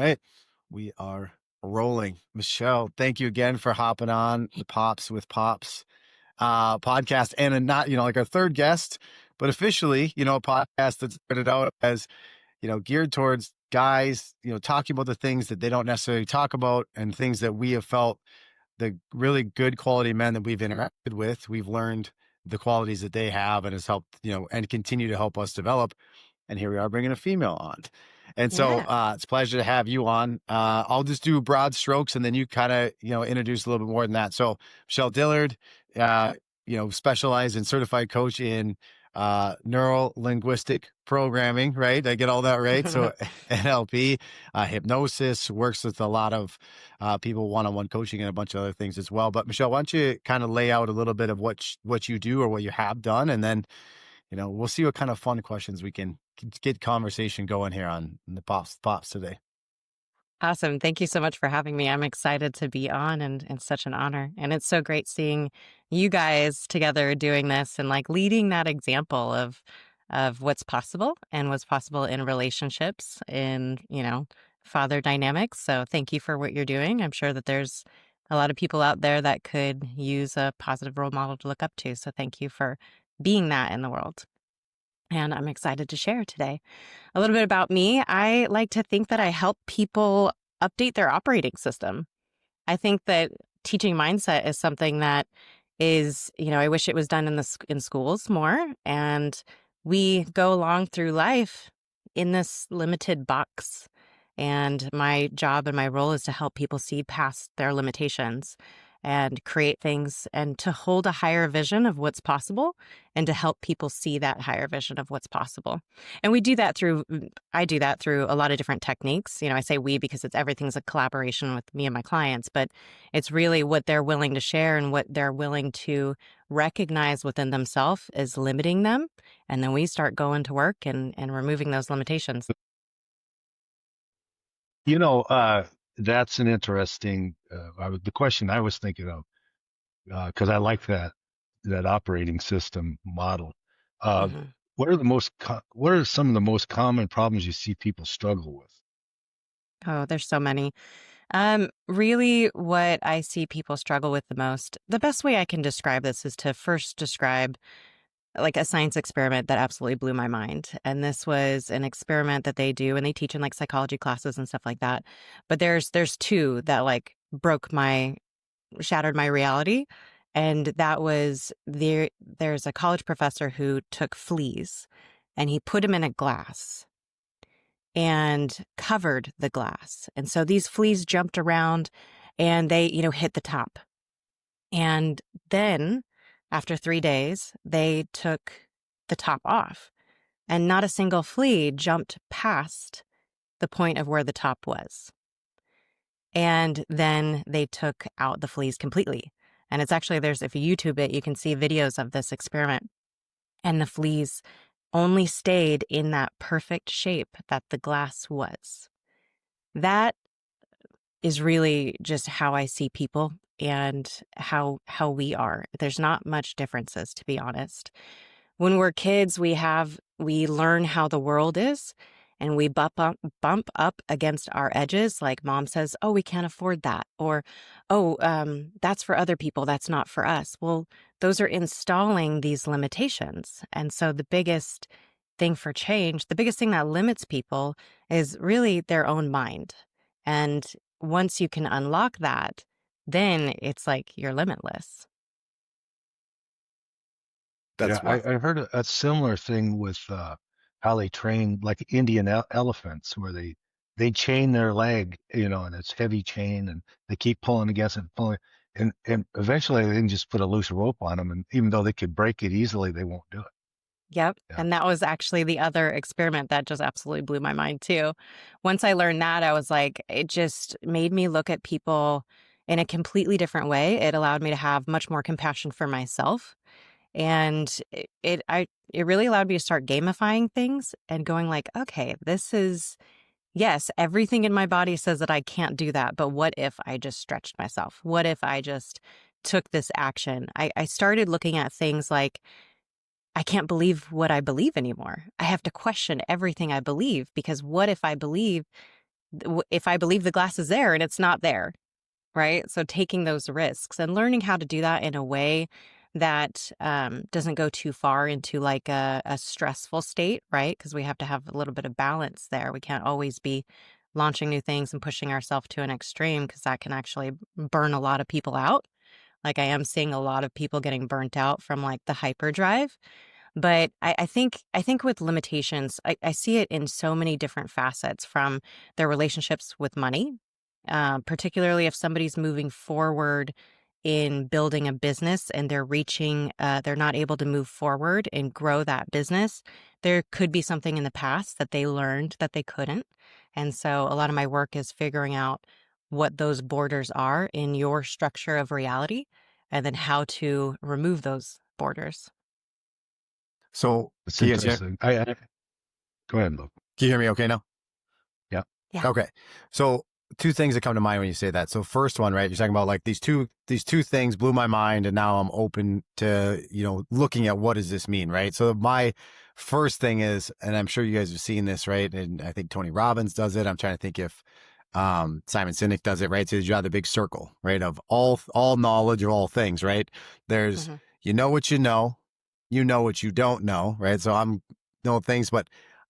right. We are rolling. Michelle, thank you again for hopping on the Pops with Pops podcast. And not, like our third guest, but officially, a podcast that's started out as, geared towards guys, talking about the things that they don't necessarily talk about and things that we have felt the really good quality men that we've interacted with. We've learned the qualities that they have and has helped, and continue to help us develop. And here we are bringing a female on. And so Yeah. it's a pleasure to have you on. I'll just do broad strokes and then you kind of, introduce a little bit more than that. So Michelle Dillard, specialized and certified coach in neuro-linguistic programming, right? I get all that right. So NLP, hypnosis, works with a lot of people, one-on-one coaching and a bunch of other things as well. But Michelle, why don't you kind of lay out a little bit of what you do or what you have done, and then we'll see what kind of fun questions we can get conversation going here on the Pops today. Awesome. Thank you so much for having me. I'm excited to be on and such an honor. And it's so great seeing you guys together doing this and like leading that example of what's possible and what's possible in relationships in, father dynamics. So thank you for what you're doing. I'm sure that there's a lot of people out there that could use a positive role model to look up to. So thank you for being that in the world. And I'm excited to share today. A little bit about me. I like to think that I help people update their operating system. I think that teaching mindset is something that is, I wish it was done in schools more. And we go along through life in this limited box. And my job and my role is to help people see past their limitations and create things and to hold a higher vision of what's possible and to help people see that higher vision of what's possible. And I do that through a lot of different techniques. I say we because everything's a collaboration with me and my clients, but it's really what they're willing to share and what they're willing to recognize within themselves is limiting them. And then we start going to work and removing those limitations. That's an interesting, the question I was thinking of, because I like that operating system model. Mhm. What are some of the most common problems you see people struggle with? Oh, there's so many. Really what I see people struggle with the most, the best way I can describe this is to first describe like a science experiment that absolutely blew my mind. And this was an experiment that they do and they teach in like psychology classes and stuff like that. But there's two that like shattered my reality. And that was there's a college professor who took fleas and he put them in a glass and covered the glass. And so these fleas jumped around and they, hit the top. And then after 3 days, they took the top off and not a single flea jumped past the point of where the top was. And then they took out the fleas completely. And it's actually, if you YouTube it, you can see videos of this experiment. And the fleas only stayed in that perfect shape that the glass was. That is really just how I see people and how we are. There's not much differences, to be honest. When we're kids, we learn how the world is and we bump up against our edges. Like mom says, oh, we can't afford that. Or, oh, that's for other people. That's not for us. Well, those are installing these limitations. And so the biggest thing for change, the biggest thing that limits people is really their own mind. And once you can unlock that, then it's like you're limitless. That's I heard a similar thing with how they train like Indian elephants, where they chain their leg, and it's heavy chain, and they keep pulling against it, pulling, and eventually they can just put a loose rope on them, and even though they could break it easily, they won't do it. Yep. Yeah. And that was actually the other experiment that just absolutely blew my mind too. Once I learned that, I was like, it just made me look at people in a completely different way. It allowed me to have much more compassion for myself. And it really allowed me to start gamifying things and going like, okay, yes, everything in my body says that I can't do that. But what if I just stretched myself? What if I just took this action? I started looking at things like, I can't believe what I believe anymore. I have to question everything I believe because what if I believe if I believe the glass is there and it's not there, right? So taking those risks and learning how to do that in a way that doesn't go too far into like a stressful state, right? Because we have to have a little bit of balance there. We can't always be launching new things and pushing ourselves to an extreme because that can actually burn a lot of people out. Like I am seeing a lot of people getting burnt out from like the hyperdrive. But I think with limitations, I see it in so many different facets from their relationships with money, particularly if somebody's moving forward in building a business and they're not able to move forward and grow that business. There could be something in the past that they learned that they couldn't. And so a lot of my work is figuring out what those borders are in your structure of reality and then how to remove those borders. So It's can you guys interesting. Go ahead, Luke. can you hear me okay now? Yeah. Yeah. Okay. So two things that come to mind when you say that. So first one, right? You're talking about like these two things blew my mind, and now I'm open to, looking at what does this mean, right? So my first thing is, and I'm sure you guys have seen this, right? And I think Tony Robbins does it. I'm trying to think if Simon Sinek does it, right? So you draw the big circle, right? Of all knowledge of all things, right? There's hmm what you know what you don't know, right? So I'm know things, but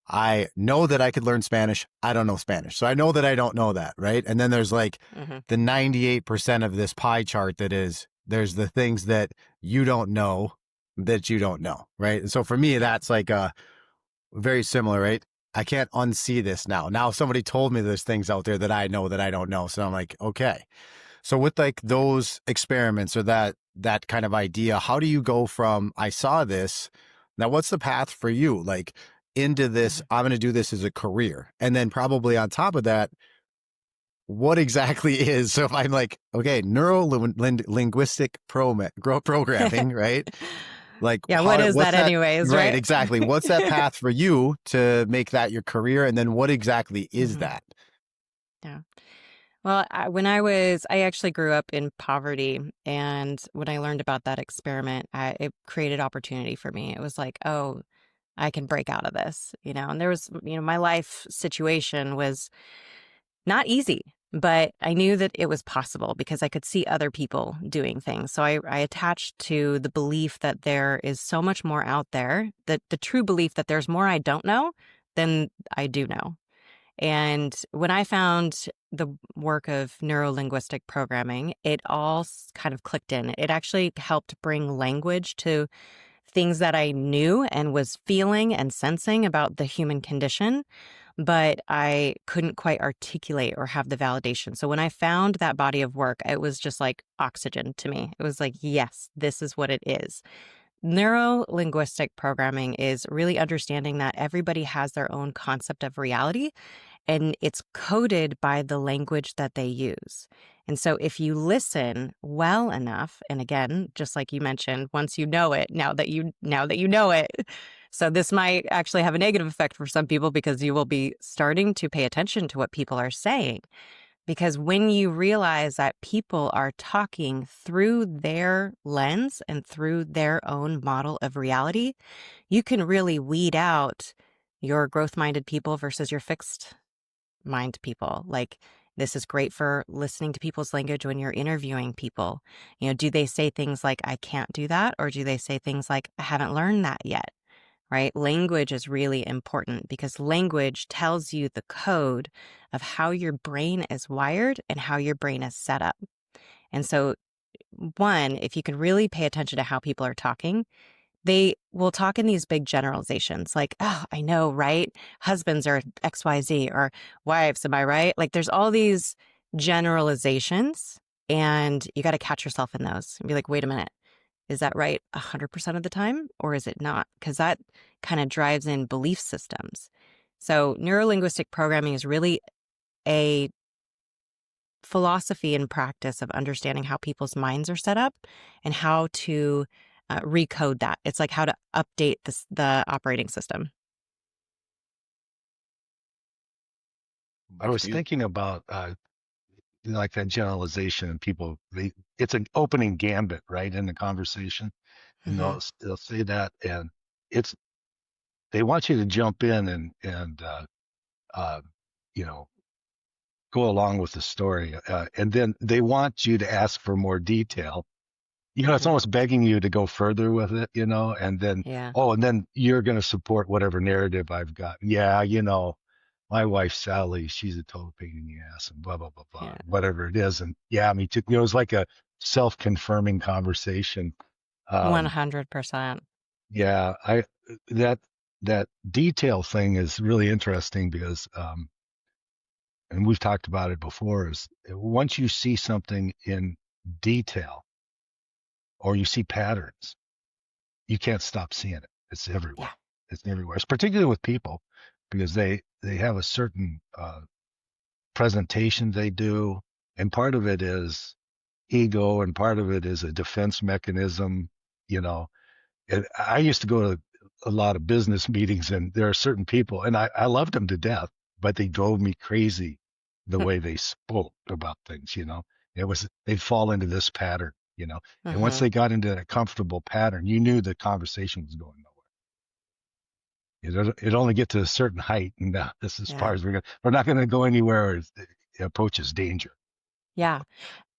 I know that I could learn Spanish. I don't know Spanish. So I know that I don't know that, right? And then there's like hmm the 98% of this pie chart there's the things that you don't know that you don't know, right? And so for me, that's like very similar, right? I can't unsee this now. Now somebody told me there's things out there that I know that I don't know. So I'm like, okay. So with like those experiments or that kind of idea, how do you go from I saw this, now what's the path for you? Like into this, hmm I'm going to do this as a career. And then probably on top of that, what exactly is, so if I'm like, okay, neuro-linguistic programming, right? Like Yeah, what is what's that that? anyways, Right, right? exactly. What's that path for you to make that your career? And then what exactly is hmm that? Yeah. Well, I actually grew up in poverty. And when I learned about that experiment, it created opportunity for me. It was like, oh, I can break out of this, and there was, my life situation was not easy, but I knew that it was possible because I could see other people doing things. So I attached to the belief that there is so much more out there, that the true belief that there's more I don't know than I do know. And when I found the work of neuro-linguistic programming, it all kind of clicked in. It actually helped bring language to things that I knew and was feeling and sensing about the human condition, but I couldn't quite articulate or have the validation. So when I found that body of work, it was just like oxygen to me. It was like, yes, this is what it is. Neuro linguistic programming is really understanding that everybody has their own concept of reality and it's coded by the language that they use. And so if you listen well enough, and again, just like you mentioned, once you know it, now that you know it, so this might actually have a negative effect for some people because you will be starting to pay attention to what people are saying. Because when you realize that people are talking through their lens and through their own model of reality, you can really weed out your growth minded people versus your fixed mind people. Like, this is great for listening to people's language when you're interviewing people. Do they say things like, I can't do that? Or do they say things like, I haven't learned that yet? Right? Language is really important because language tells you the code of how your brain is wired and how your brain is set up. And so, one, if you can really pay attention to how people are talking, they will talk in these big generalizations like, oh, I know, right? Husbands are XYZ, or wives, am I right? Like there's all these generalizations and you got to catch yourself in those and be like, wait a minute, is that right 100% of the time or is it not? Because that kind of drives in belief systems. So neurolinguistic programming is really a philosophy and practice of understanding how people's minds are set up and how to recode that. It's like how to update the operating system. I was thinking about like that generalization and people it's an opening gambit, right, in the conversation. And hmm they'll say that, and it's they want you to jump in and uh you know go along with the story. And then they want you to ask for more detail. It's Mhm. almost begging you to go further with it, and then, Yeah. oh, and then you're going to support whatever narrative I've got. Yeah, my wife, Sally, she's a total pain in the ass and blah, blah, blah, blah, Yeah. whatever it is. And yeah, me too. It was like a self-confirming conversation. Um, 100%. yeah, that, that detail thing is really interesting because, and we've talked about it before, is once you see something in detail or you see patterns, you can't stop seeing it. It's Yeah. everywhere. It's everywhere. It's particularly with people because they have a certain presentation they do, and part of it is ego, and part of it is a defense mechanism. You know, and I used to go to a lot of business meetings, and there are certain people, and I loved them to death, but they drove me crazy the way they spoke about things. They'd fall into this pattern. And once Mhm. they got into that comfortable pattern, you knew the conversation was going nowhere. It only get to a certain height, and this is as far Yeah. as we're not going to go anywhere. It approaches danger. Yeah.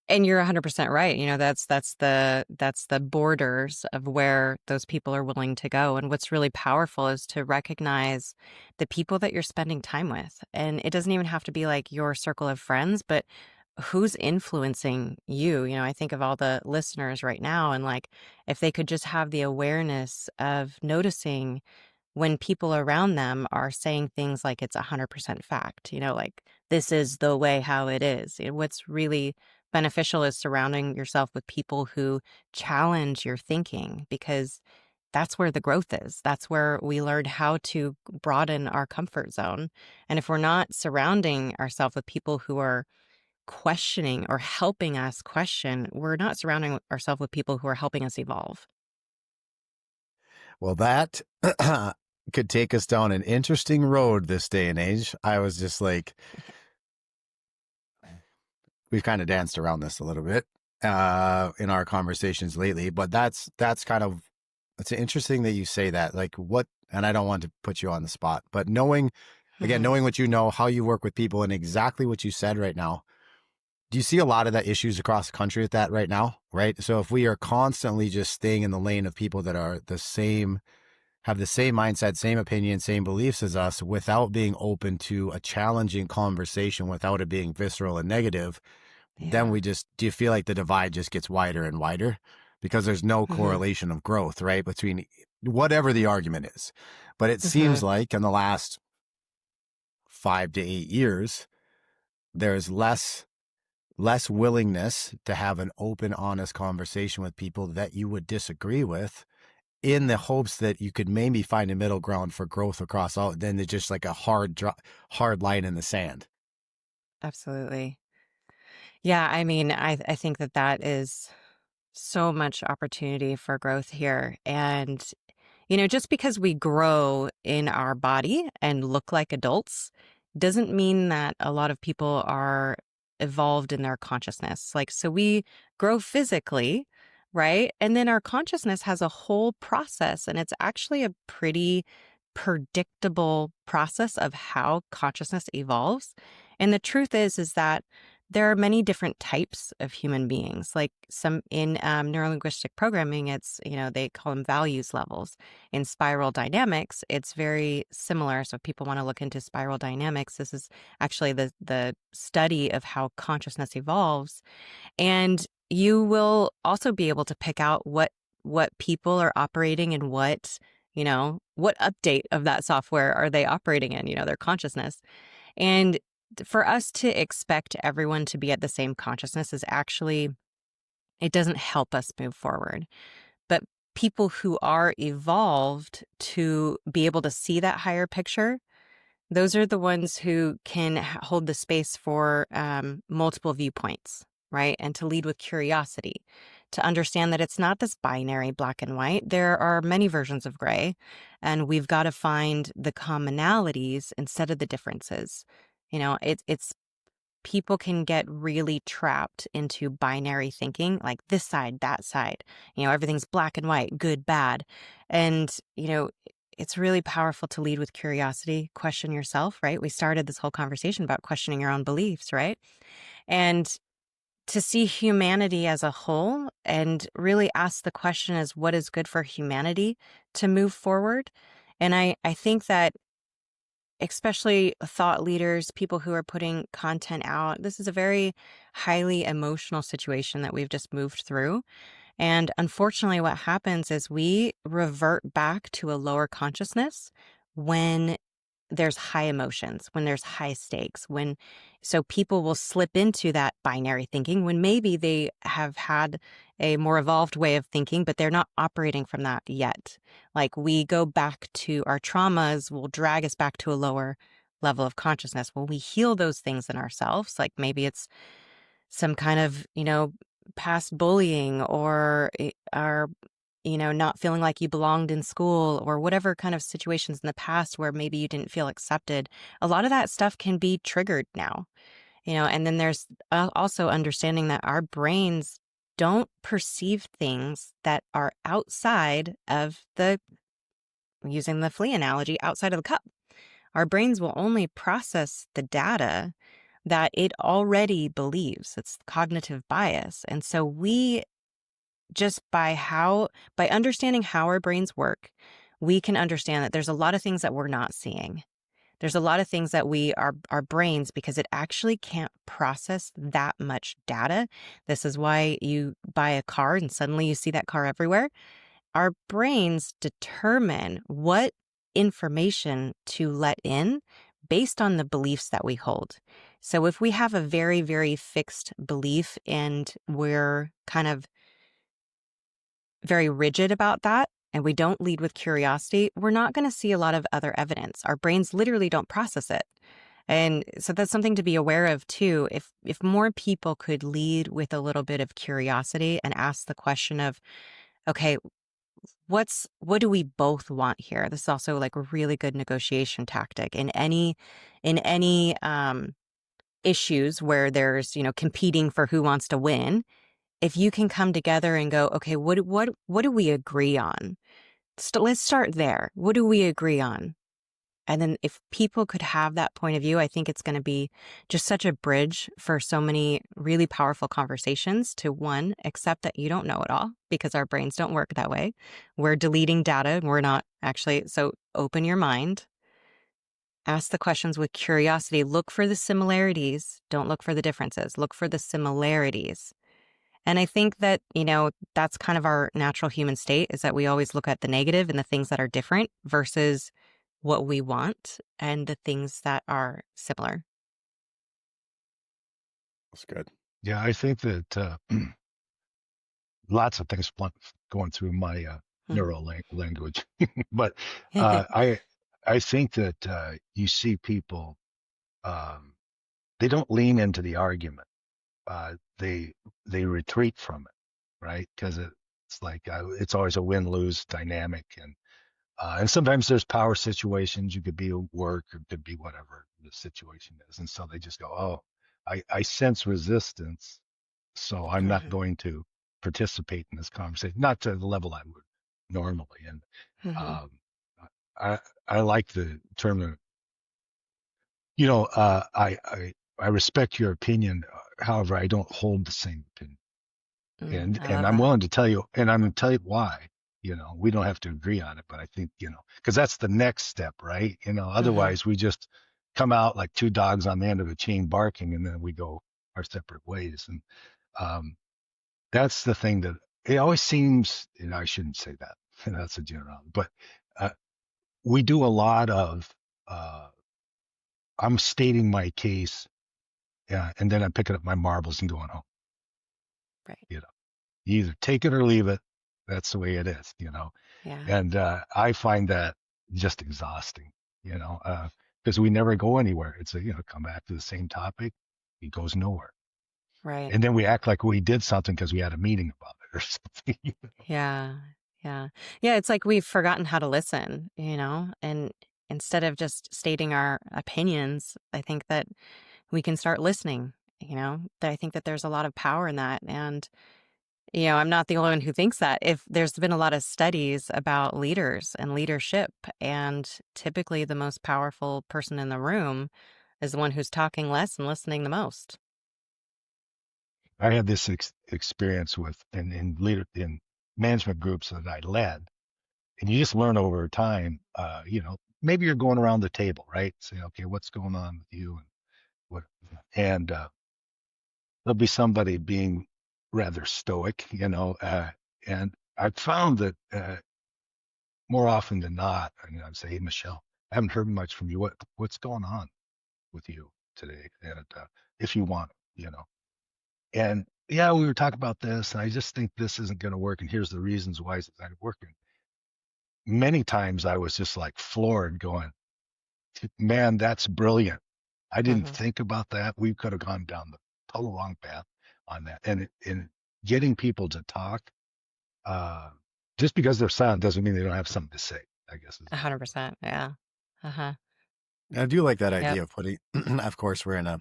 And you're 100% right. That's the borders of where those people are willing to go. And what's really powerful is to recognize the people that you're spending time with. And it doesn't even have to be like your circle of friends, but who's influencing you. I think of all the listeners right now, and like if they could just have the awareness of noticing when people around them are saying things like it's 100% fact, like this is the way how it is. What's really beneficial is surrounding yourself with people who challenge your thinking, because that's where the growth is. That's where we learn how to broaden our comfort zone. And if we're not surrounding ourselves with people who are questioning or helping us question, we're not surrounding ourselves with people who are helping us evolve. Well, that could take us down an interesting road this day and age. I was just like, we've kind of danced around this a little bit in our conversations lately, but that's kind of, it's interesting that you say that. Like what, and I don't want to put you on the spot, but knowing, again, Mhm. knowing what you know, how you work with people, and exactly what you said right now. Do you see a lot of that issues across the country with that right now? Right. So if we are constantly just staying in the lane of people that are the same, have the same mindset, same opinion, same beliefs as us, without being open to a challenging conversation, without it being visceral and negative, then Yeah. do you feel like the divide just gets wider and wider because there's no Mhm. correlation of growth, right? Between whatever the argument is. But it seems Mhm. like in the last 5 to 8 years, there's less willingness to have an open, honest conversation with people that you would disagree with, in the hopes that you could maybe find a middle ground for growth across all. Then it's just like a hard line in the sand. Absolutely. Yeah, I mean, I think that is so much opportunity for growth here. And, just because we grow in our body and look like adults doesn't mean that a lot of people are evolved in their consciousness. Like, so we grow physically, right? And then our consciousness has a whole process, and it's actually a pretty predictable process of how consciousness evolves. And the truth is that there are many different types of human beings. Like some in neuro-linguistic programming, it's, they call them values levels. In spiral dynamics, it's very similar. So if people want to look into spiral dynamics, this is actually the study of how consciousness evolves. And you will also be able to pick out what people are operating in, what update of that software are they operating in, their consciousness. And for us to expect everyone to be at the same consciousness is actually, it doesn't help us move forward. But people who are evolved to be able to see that higher picture, those are the ones who can hold the space for multiple viewpoints, right? And to lead with curiosity, to understand that it's not this binary black and white. There are many versions of gray, and we've got to find the commonalities instead of the differences. It's people can get really trapped into binary thinking, like this side, that side. Everything's black and white, good, bad. And, it's really powerful to lead with curiosity, question yourself, right? We started this whole conversation about questioning your own beliefs, right? And to see humanity as a whole and really ask the question is what is good for humanity to move forward. And I think that especially thought leaders, people who are putting content out, this is a very highly emotional situation that we've just moved through. And unfortunately, what happens is we revert back to a lower consciousness when there's high emotions, when there's high stakes, so people will slip into that binary thinking when maybe they have had a more evolved way of thinking, but they're not operating from that yet. Like we go back to our traumas, will drag us back to a lower level of consciousness. When we heal those things in ourselves, like maybe it's some kind of, past bullying or not feeling like you belonged in school or whatever kind of situations in the past where maybe you didn't feel accepted. A lot of that stuff can be triggered now, and then there's also understanding that our brains don't perceive things that are outside of using the flea analogy, outside of the cup. Our brains will only process the data that it already believes. It's cognitive bias. And so we just by understanding how our brains work, we can understand that there's a lot of things that we're not seeing. There's a lot of things that our brains, because it actually can't process that much data. This is why you buy a car and suddenly you see that car everywhere. Our brains determine what information to let in based on the beliefs that we hold. So if we have a very, very fixed belief and we're kind of very rigid about that, and we don't lead with curiosity, we're not going to see a lot of other evidence. Our brains literally don't process it. And so that's something to be aware of too. If more people could lead with a little bit of curiosity and ask the question of, okay, what do we both want here? This is also like a really good negotiation tactic in any issues where there's, competing for who wants to win. If you can come together and go, okay, what do we agree on? Let's start there. What do we agree on? And then if people could have that point of view, I think it's going to be just such a bridge for so many really powerful conversations to, one, accept that you don't know it all because our brains don't work that way. We're deleting data and we're not actually. So open your mind, ask the questions with curiosity, look for the similarities. Don't look for the differences. Look for the similarities. And I think that, that's kind of our natural human state, is that we always look at the negative and the things that are different versus what we want and the things that are similar. That's good. Yeah, I think that lots of things going through my Mhm. neuro language, but I think that you see people, they don't lean into the argument. They retreat from it, right? Because it's like it's always a win-lose dynamic, and sometimes there's power situations. You could be at work or could be whatever the situation is, and so they just go, "Oh, I sense resistance, so I'm not Mhm. going to participate in this conversation, not to the level I would normally." And Mhm. um, I I like the term that I respect your opinion. However, I don't hold the same opinion. I And love I'm that. willing to tell you, and I'm going to tell you why. We don't have to agree on it, but I think, because that's the next step, right? Mhm. Otherwise we just come out like two dogs on the end of a chain barking, and then we go our separate ways. And um, that's the thing that it always seems, and I shouldn't say that, that's a general, but uh, we do a lot of, uh, I'm stating my case, and then I'm picking up my marbles and going home. Right. You know, you either take it or leave it. That's the way it is. Yeah. And I find that just exhausting, because we never go anywhere. It's come back to the same topic. It goes nowhere. Right. And then we act like we did something because we had a meeting about it or something. Yeah. Yeah. Yeah. It's like we've forgotten how to listen, and instead of just stating our opinions, I think that we can start listening, that I think that there's a lot of power in that. And I'm not the only one who thinks that. If there's been a lot of studies about leaders and leadership, and typically the most powerful person in the room is the one who's talking less and listening the most. I had this experience with in management groups that I led, and you just learn over time. Maybe you're going around the table, right? Say, okay, what's going on with you, and what, and there'll be somebody being rather stoic, and I've found that more often than not, I'd say, hey, Michelle, I haven't heard much from you. What's going on with you today? And if you want, and yeah, we were talking about this, and I just think this isn't going to work, and here's the reasons why it's not working. Many times I was just like floored, going, man, that's brilliant. I didn't Hmm. think about that. We could have gone down the total wrong path on that. And in getting people to talk, uh, just because they're silent doesn't mean they don't have something to say, I guess is the way. 100%. Yeah. Uh-huh. I do like that Yep. idea of putting, of course, we're in a, I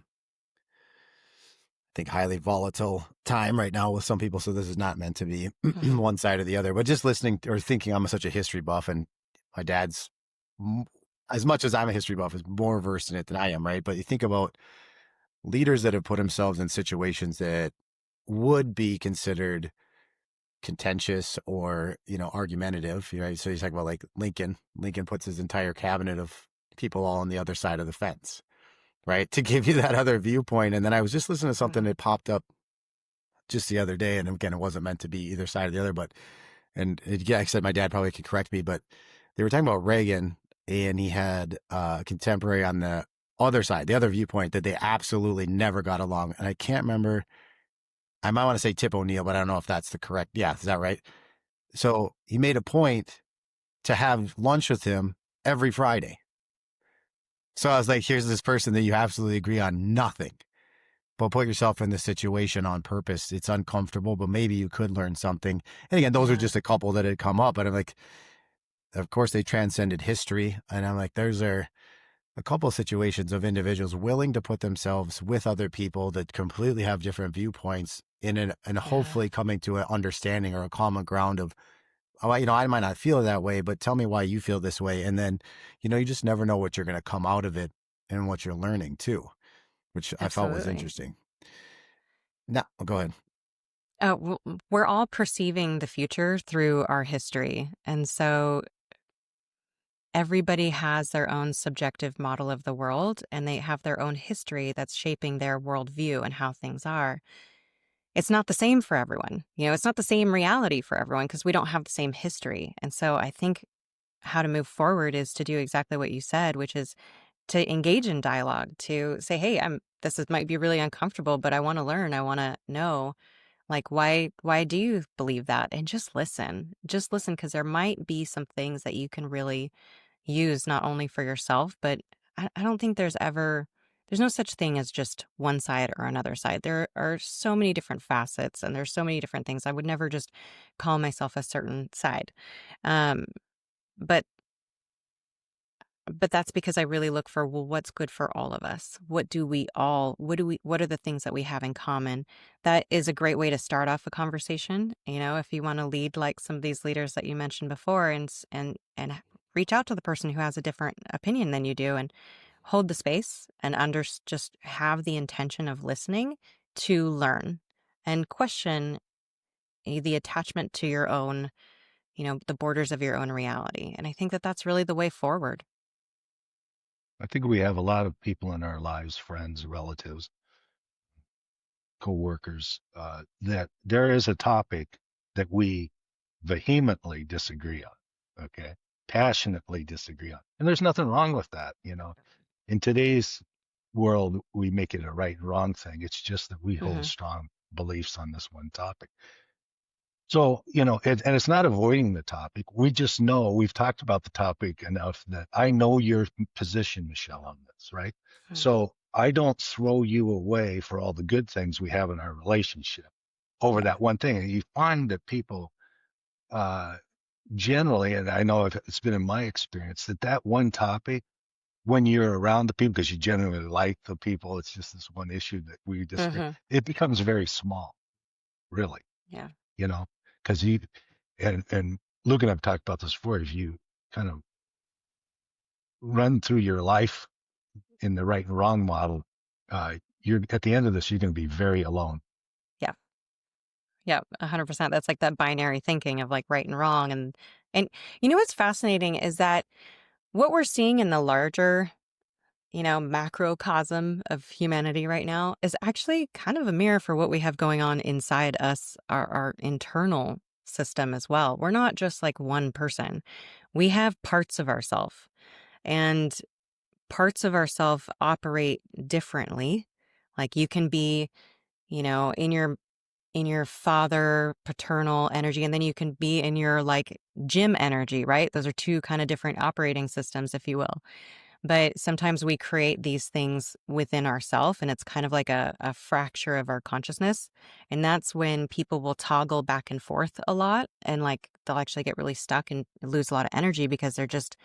think, highly volatile time right now with some people. So this is not meant to be Hmm. one side or the other, but just listening or thinking I'm such a history buff, and my dad's, as much as I'm a history buff, is more versed in it than I am, right? But you think about leaders that have put themselves in situations that would be considered contentious or argumentative, right? So you talk about like Lincoln puts his entire cabinet of people all on the other side of the fence, right, to give you that other viewpoint. And then I was just listening to something Hmm. that popped up just the other day, and again, it wasn't meant to be either side or the other, but yeah, I said my dad probably could correct me, but they were talking about Reagan, and he had a contemporary on the other side, the other viewpoint, that they absolutely never got along. And I can't remember, I might want to say Tip O'Neill, but I don't know if that's the correct. Yeah, is that right? So he made a point to have lunch with him every Friday. So I was like, here's this person that you absolutely agree on nothing, but put yourself in this situation on purpose. It's uncomfortable, but maybe you could learn something. And again, those are Yeah. just a couple that had come up, but I'm like, of course they transcended history. And I'm like, there's a couple of situations of individuals willing to put themselves with other people that completely have different viewpoints and Yeah. hopefully coming to an understanding or a common ground of, oh, I might not feel that way, but tell me why you feel this way. And then, you just never know what you're going to come out of it and what you're learning too, which I felt was Absolutely. interesting. Now, go ahead. We're all perceiving the future through our history. And so everybody has their own subjective model of the world, and they have their own history that's shaping their worldview and how things are. It's not the same for everyone. It's not the same reality for everyone because we don't have the same history. And so I think how to move forward is to do exactly what you said, which is to engage in dialogue, to say, hey, might be really uncomfortable, but I want to learn. I want to know, like, why do you believe that? And just listen, because there might be some things that you can really use not only for yourself, but I don't think there's no such thing as just one side or another side. There are so many different facets, and there's so many different things. I would never just call myself a certain side. Um, but but that's because I really look for, well, what's good for all of us? What are the things that we have in common? That is a great way to start off a conversation. If you want to lead like some of these leaders that you mentioned before, and reach out to the person who has a different opinion than you do, and hold the space, and just have the intention of listening to learn and question the attachment to your own, the borders of your own reality. And I think that that's really the way forward. I think we have a lot of people in our lives, friends, relatives, coworkers, that there is a topic that we vehemently disagree on, okay? Passionately disagree on. And there's nothing wrong with that, In today's world, we make it a right and wrong thing. It's just that we hold Hmm. strong beliefs on this one topic. So, and it's not avoiding the topic. We just know we've talked about the topic enough that I know your position, Michelle, on this, right? So I don't throw you away for all the good things we have in our relationship over Yeah. that one thing. And you find that people uh, generally, and I know it's been in my experience, that one topic, when you're around the people, because you generally like the people, it's just this one issue that we disagree, Hmm. it becomes very small, really. Yeah. you know, because you and Luke and I've talked about this before. If you kind of run through your life in the right and wrong model, you're at the end of this, you're going to be very alone. Yeah. Yeah. 100%. That's like that binary thinking of like right and wrong. And you know, what's fascinating is that what we're seeing in the larger, macrocosm of humanity right now is actually kind of a mirror for what we have going on inside us, our internal system as well. We're not just like one person. We have parts of ourselves, and parts of ourselves operate differently. Like you can be, in your father paternal energy, and then you can be in your like gym energy, right? Those are two kind of different operating systems, if you will. But sometimes we create these things within ourselves, and it's kind of like a fracture of our consciousness. And that's when people will toggle back and forth a lot, and like they'll actually get really stuck and lose a lot of energy because they're just,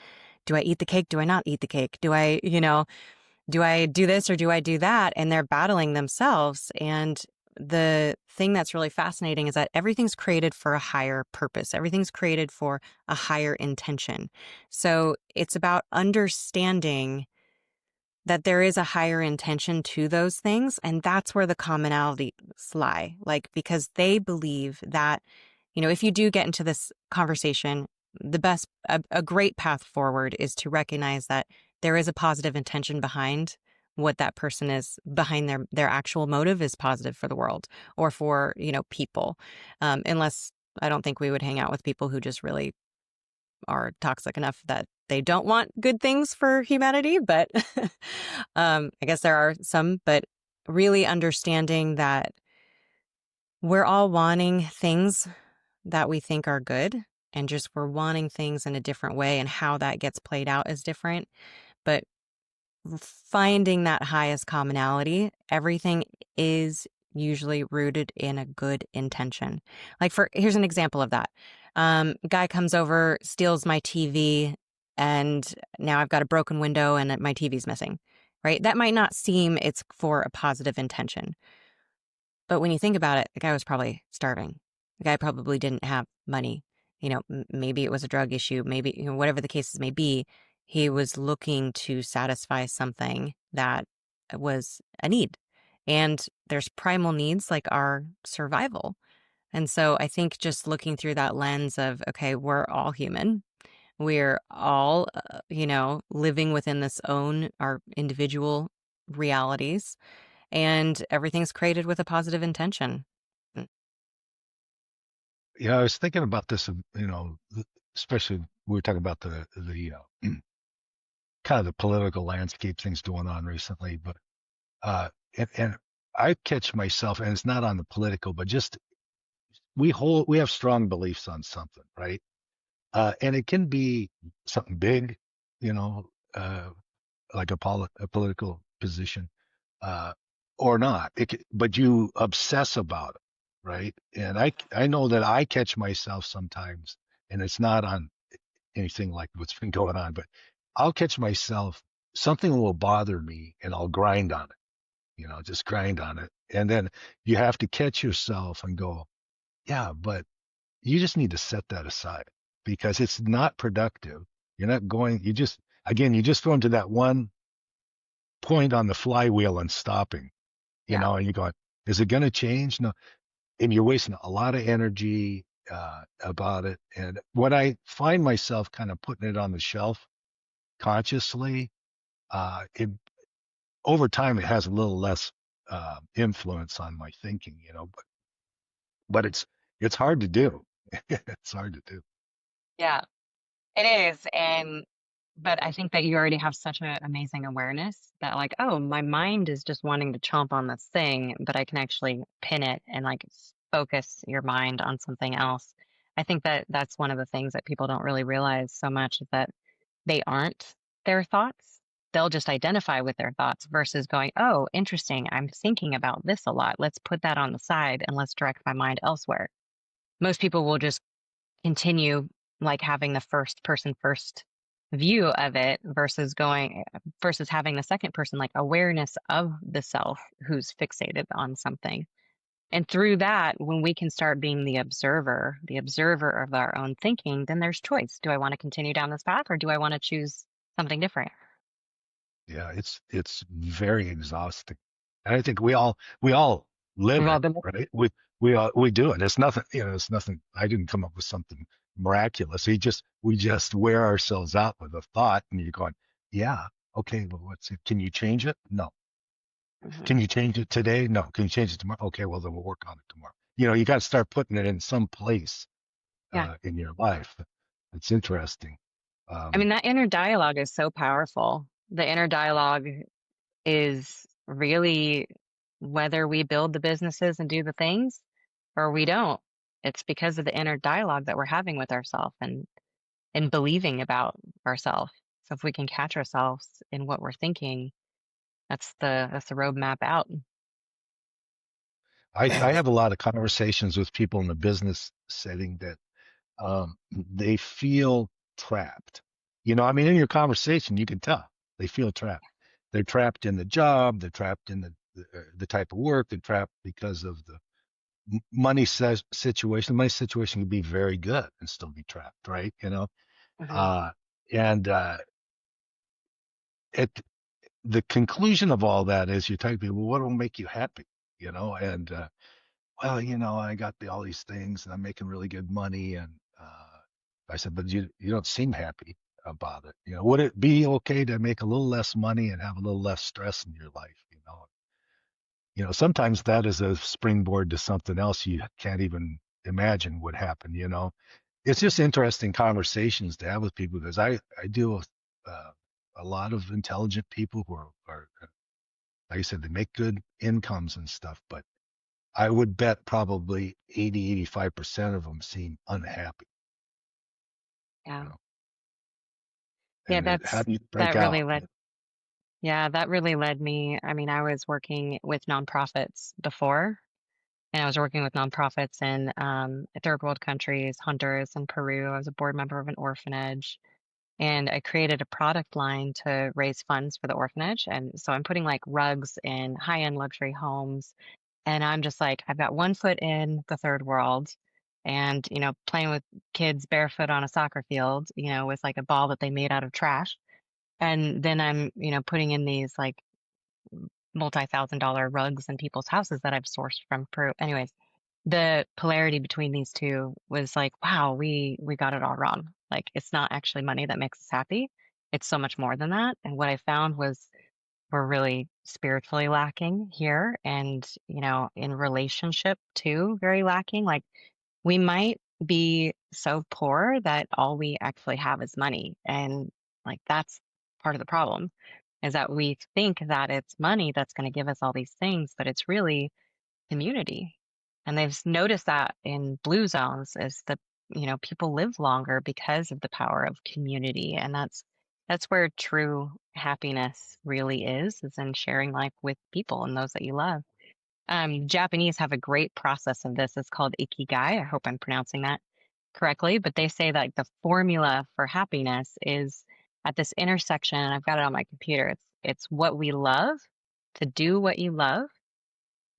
do I eat the cake? Do I not eat the cake? Do I do this or do I do that? And they're battling themselves. And the thing that's really fascinating is that everything's created for a higher purpose. Everything's created for a higher intention. So it's about understanding that there is a higher intention to those things. And that's where the commonalities lie. Like, because they believe that, if you do get into this conversation, a great path forward is to recognize that there is a positive intention behind what that person is, behind their actual motive is positive for the world or for, people. Unless I don't think we would hang out with people who just really are toxic enough that they don't want good things for humanity. But I guess there are some, but really understanding that we're all wanting things that we think are good, and just we're wanting things in a different way, and how that gets played out is different. But finding that highest commonality, everything is usually rooted in a good intention. Like here's an example of that. Guy comes over, steals my TV, and now I've got a broken window and my TV's missing, right? That might not seem it's for a positive intention. But when you think about it, the guy was probably starving. The guy probably didn't have money. Maybe it was a drug issue. Maybe, whatever the cases may be, he was looking to satisfy something that was a need. And there's primal needs like our survival. And so I think just looking through that lens of, okay, we're all human. We're all, living within our individual realities, and everything's created with a positive intention. Mm. Yeah, I was thinking about this, especially we were talking about the kind of the political landscape things going on recently, but and I catch myself, and it's not on the political, but just we have strong beliefs on something, right? And it can be something big, you know, uh, like a political position, uh, or not. But you obsess about it, right? And I know that I catch myself sometimes, and it's not on anything like what's been going on, but I'll catch myself, something will bother me, and I'll grind on it, just grind on it. And then you have to catch yourself and go, yeah, but you just need to set that aside because it's not productive. You're not going, you just go into that one point on the flywheel and stopping, Yeah. and you're going, is it going to change? No. And you're wasting a lot of energy about it. And when I find myself kind of putting it on the shelf consciously, it over time, it has a little less influence on my thinking, but it's hard to do. It's hard to do. Yeah, it is. But I think that you already have such an amazing awareness that like, oh, my mind is just wanting to chomp on this thing, but I can actually pin it and like focus your mind on something else. I think that that's one of the things that people don't really realize so much, is that they aren't their thoughts. They'll just identify with their thoughts versus going, oh, interesting, I'm thinking about this a lot. Let's put that on the side and let's direct my mind elsewhere. Most people will just continue like having the first person first view of it versus having the second person like awareness of the self who's fixated on something. And through that, when we can start being the observer of our own thinking, then there's choice. Do I want to continue down this path or do I want to choose something different? Yeah, it's very exhausting. And I think we all live We've all it, been, right? We do it. It's nothing, it's nothing. I didn't come up with something miraculous. We just wear ourselves out with a thought and you're going, yeah, okay, well, what's it? Can you change it? No. Mhm. Can you change it today? No. Can you change it tomorrow? Okay, well then we'll work on it tomorrow. You got to start putting it in some place Yeah. in your life. It's interesting. I mean, Um, that inner dialogue is so powerful. The inner dialogue is really whether we build the businesses and do the things or we don't. It's because of the inner dialogue that we're having with ourselves and believing about ourselves. So if we can catch ourselves in what we're thinking, that's the roadmap out. I have a lot of conversations with people in the business setting that they feel trapped. I mean, in your conversation, you can tell they feel trapped. They're trapped in the job. They're trapped in the type of work. They're trapped because of the money situation. The money situation can be very good and still be trapped, right? Mhm. Uh, and at the conclusion of all that is you're talking to people, well, what will make you happy? And well, I got all these things and I'm making really good money. And I said, but you don't seem happy about it. Would it be okay to make a little less money and have a little less stress in your life? Sometimes that is a springboard to something else you can't even imagine would happen. It's just interesting conversations to have with people because I deal with uh, a lot of intelligent people who are, like I said, they make good incomes and stuff, but I would bet probably 80, 85% of them seem unhappy, Yeah. you know, Yeah, how do you break that out? really led yeah, that really led me. I mean, I was working with nonprofits before, and I was working with nonprofits in third world countries, Honduras and Peru. I was a board member of an orphanage, and I created a product line to raise funds for the orphanage. And so I'm putting like rugs in high-end luxury homes, and I'm just like, I've got one foot in the third world, and playing with kids barefoot on a soccer field, with like a ball that they made out of trash. And then I'm, putting in these like multi-thousand-dollar rugs in people's houses that I've sourced from Peru. Anyways, the polarity between these two was like, wow, we got it all wrong. Like it's not actually money that makes us happy. It's so much more than that. And what I found was we're really spiritually lacking here and, in relationship too, very lacking. Like we might be so poor that all we actually have is money. And like that's part of the problem is that we think that it's money that's going to give us all these things, but it's really community. And they've noticed that in blue zones is that, people live longer because of the power of community. And that's where true happiness really is in sharing life with people and those that you love. Japanese have a great process of this. It's called ikigai. I hope I'm pronouncing that correctly, but they say that the formula for happiness is at this intersection, and I've got it on my computer. It's what we love, to do what you love,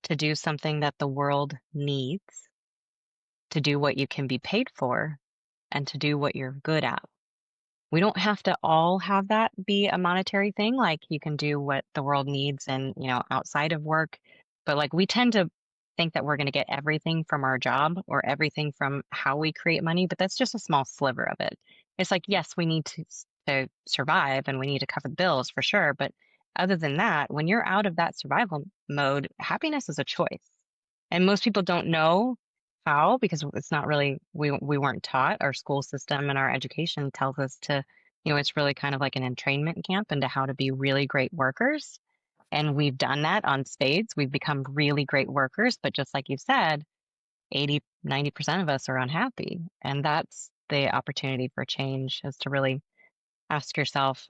to do something that the world needs, to do what you can be paid for, and to do what you're good at. We don't have to all have that be a monetary thing. Like you can do what the world needs and, outside of work. But like we tend to think that we're going to get everything from our job or everything from how we create money, but that's just a small sliver of it. It's like, yes, we need to survive and we need to cover the bills for sure. But other than that, when you're out of that survival mode, happiness is a choice. And most people don't know how because it's not really we weren't taught. Our school system and our education tells us to, it's really kind of like an entrainment camp into how to be really great workers. And we've done that on spades. We've become really great workers, but just like you said, 80, 90% of us are unhappy. And that's the opportunity for change is to really ask yourself,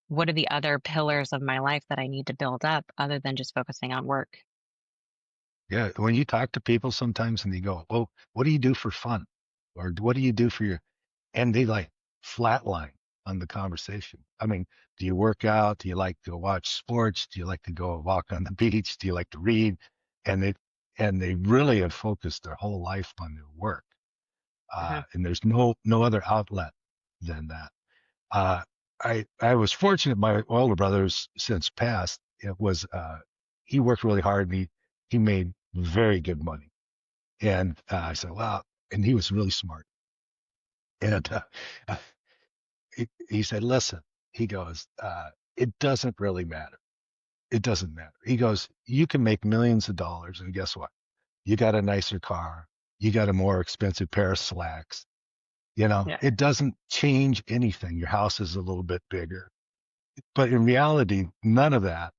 what are the other pillars of my life that I need to build up other than just focusing on work? Yeah, when you talk to people sometimes and they go, well, what do you do for fun? Or what do you do for your, and they like flatline on the conversation. I mean, do you work out? Do you like to watch sports? Do you like to go walk on the beach? Do you like to read? And and they really have focused their whole life on their work. Hmm. And there's no other outlet than that. Uh, I was fortunate. My older brother's since passed. It was he worked really hard, and he made very good money. And I said, well, and he was really smart. And he said, listen, he goes, it doesn't really matter. It doesn't matter. He goes, you can make millions of dollars, and guess what? You got a nicer car, you got a more expensive pair of slacks. Yeah. It doesn't change anything. Your house is a little bit bigger, but in reality, none of that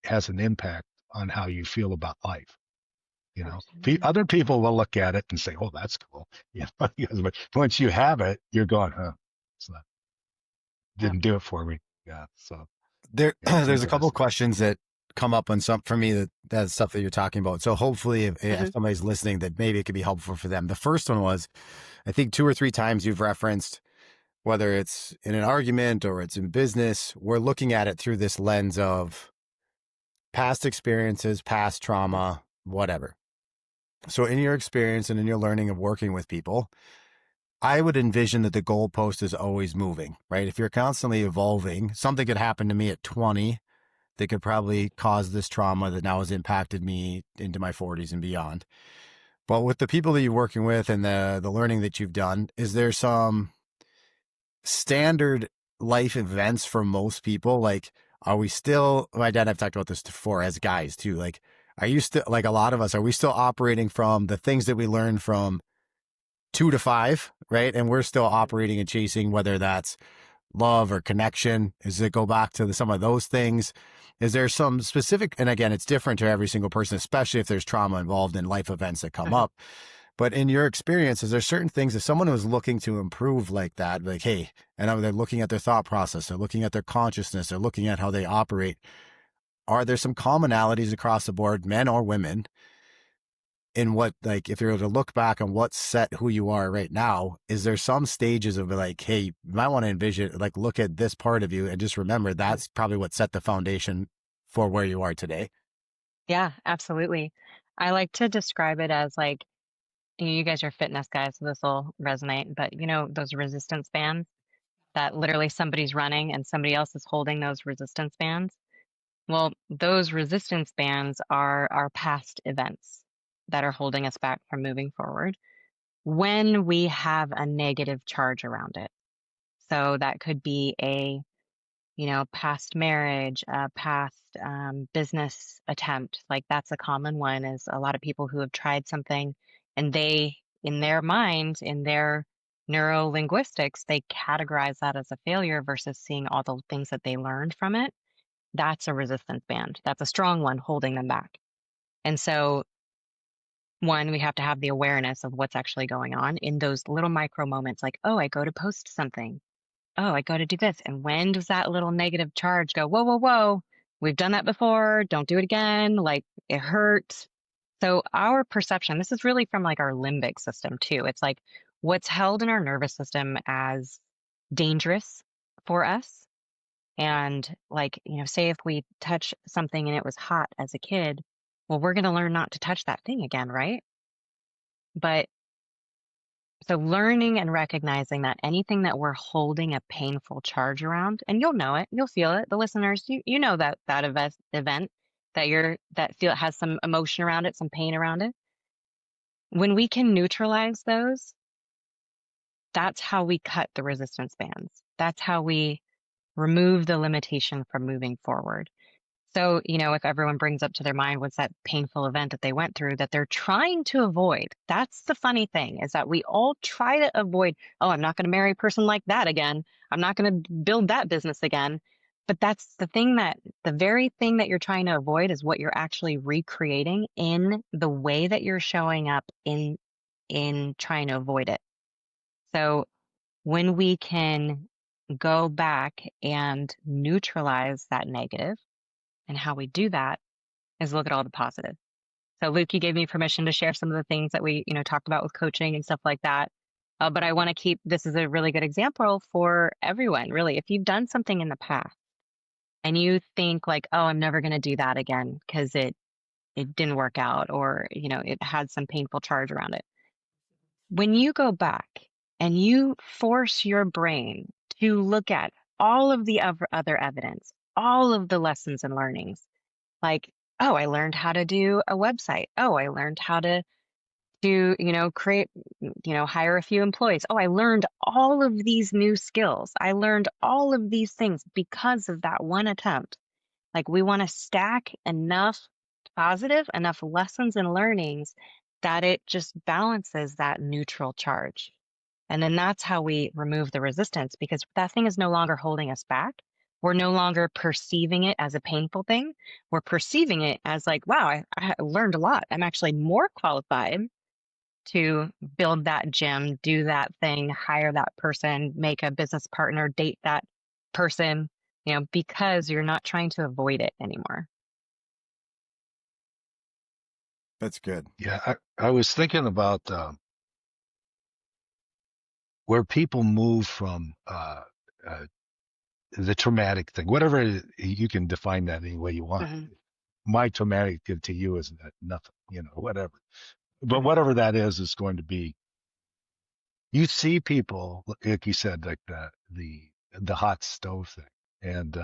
has an impact on how you feel about life. Absolutely. Other people will look at it and say, "Oh, that's cool." But once you have it, you're going, "Huh, it's not, Yep. didn't do it for me." Yeah. So yeah, it's There's a couple of interesting. questions that come up on some for me that's stuff that you're talking about. So hopefully Hmm. if somebody's listening that maybe it could be helpful for them. The first one was, I think 2 or 3 times you've referenced, whether it's in an argument or it's in business, we're looking at it through this lens of past experiences, past Yes. trauma, whatever. So in your experience and in your learning of working with people, I would envision that the goalpost is always moving, right? If you're constantly evolving, something could happen to me at 20 that could probably cause this trauma that now has impacted me into my 40s and beyond. But with the people that you're working with and the learning that you've done, is there some standard life events for most people? Like, are we still, my dad and I've talked about this before as guys too. Like, are you still, like a lot of us, are we still operating from the things that we learned from 2 to 5, right? And we're still operating and chasing, whether that's love or connection? Does it go back to some of those things? Is there some specific, and again, it's different to every single person, especially if there's trauma involved in life events that come Hmm. up. But in your experience, is there certain things if someone was looking to improve like that, like, hey, and they're looking at their thought process, they're looking at their consciousness, they're looking at how they operate, are there some commonalities across the board, men or women, in what, like, if you were to look back on what set who you are right now, is there some stages of like, hey, you might want to envision, like, look at this part of you and just remember that's probably what set the foundation for where you are today? Yeah, absolutely. I like to describe it as like, you guys are fitness guys, so this will resonate, but those resistance bands that literally somebody's running and somebody else is holding those resistance bands. Well, those resistance bands are our past events that are holding us back from moving forward when we have a negative charge around it. So that could be a past marriage, a past business attempt. Like that's a common one is a lot of people who have tried something and they, in their mind, in their neuro-linguistics, they categorize that as a failure versus seeing all the things that they learned from it. That's a resistance band. That's a strong one holding them back. And so, one, we have to have the awareness of what's actually going on in those little micro moments like, oh, I go to post something. Oh, I got to do this. And when does that little negative charge go, whoa, whoa, whoa, we've done that before. Don't do it again. Like it hurts. So our perception, this is really from like our limbic system too. It's like what's held in our nervous system as dangerous for us. And like, say if we touch something and it was hot as a kid, well, we're going to learn not to touch that thing again, right? But so learning and recognizing that anything that we're holding a painful charge around, and you'll know it, you'll feel it. The listeners, you know that event that feel has some emotion around it, some pain around it. When we can neutralize those, that's how we cut the resistance bands. That's how we remove the limitation from moving forward. So, if everyone brings up to their mind what's that painful event that they went through that they're trying to avoid, that's the funny thing is that we all try to avoid, oh, I'm not going to marry a person like that again. I'm not going to build that business again. But that's the very thing that you're trying to avoid is what you're actually recreating in the way that you're showing up in trying to avoid it. So when we can go back and neutralize that negative, and how we do that is look at all the positive. So Luke, you gave me permission to share some of the things that we, talked about with coaching and stuff like that. But I want to keep this is a really good example for everyone, really. If you've done something in the past and you think like, oh, I'm never going to do that again because it it didn't work out, or, it had some painful charge around it. When you go back and you force your brain to look at all of the other evidence, all of the lessons and learnings, like, oh, I learned how to do a website. Oh, I learned how to create, hire a few employees. Oh, I learned all of these new skills. I learned all of these things because of that one attempt. Like, we want to stack enough lessons and learnings that it just balances that neutral charge. And then that's how we remove the resistance, because that thing is no longer holding us back. We're no longer perceiving it as a painful thing. We're perceiving it as like, wow, I learned a lot. I'm actually more qualified to build that gym, do that thing, hire that person, make a business partner, date that person, because you're not trying to avoid it anymore. That's good. Yeah, I was thinking about where people move from the traumatic thing, whatever you can define that any way you want. Mm-hmm. My traumatic to you is nothing, whatever. But Right. whatever that is going to be. You see people, like you said, like the hot stove thing, and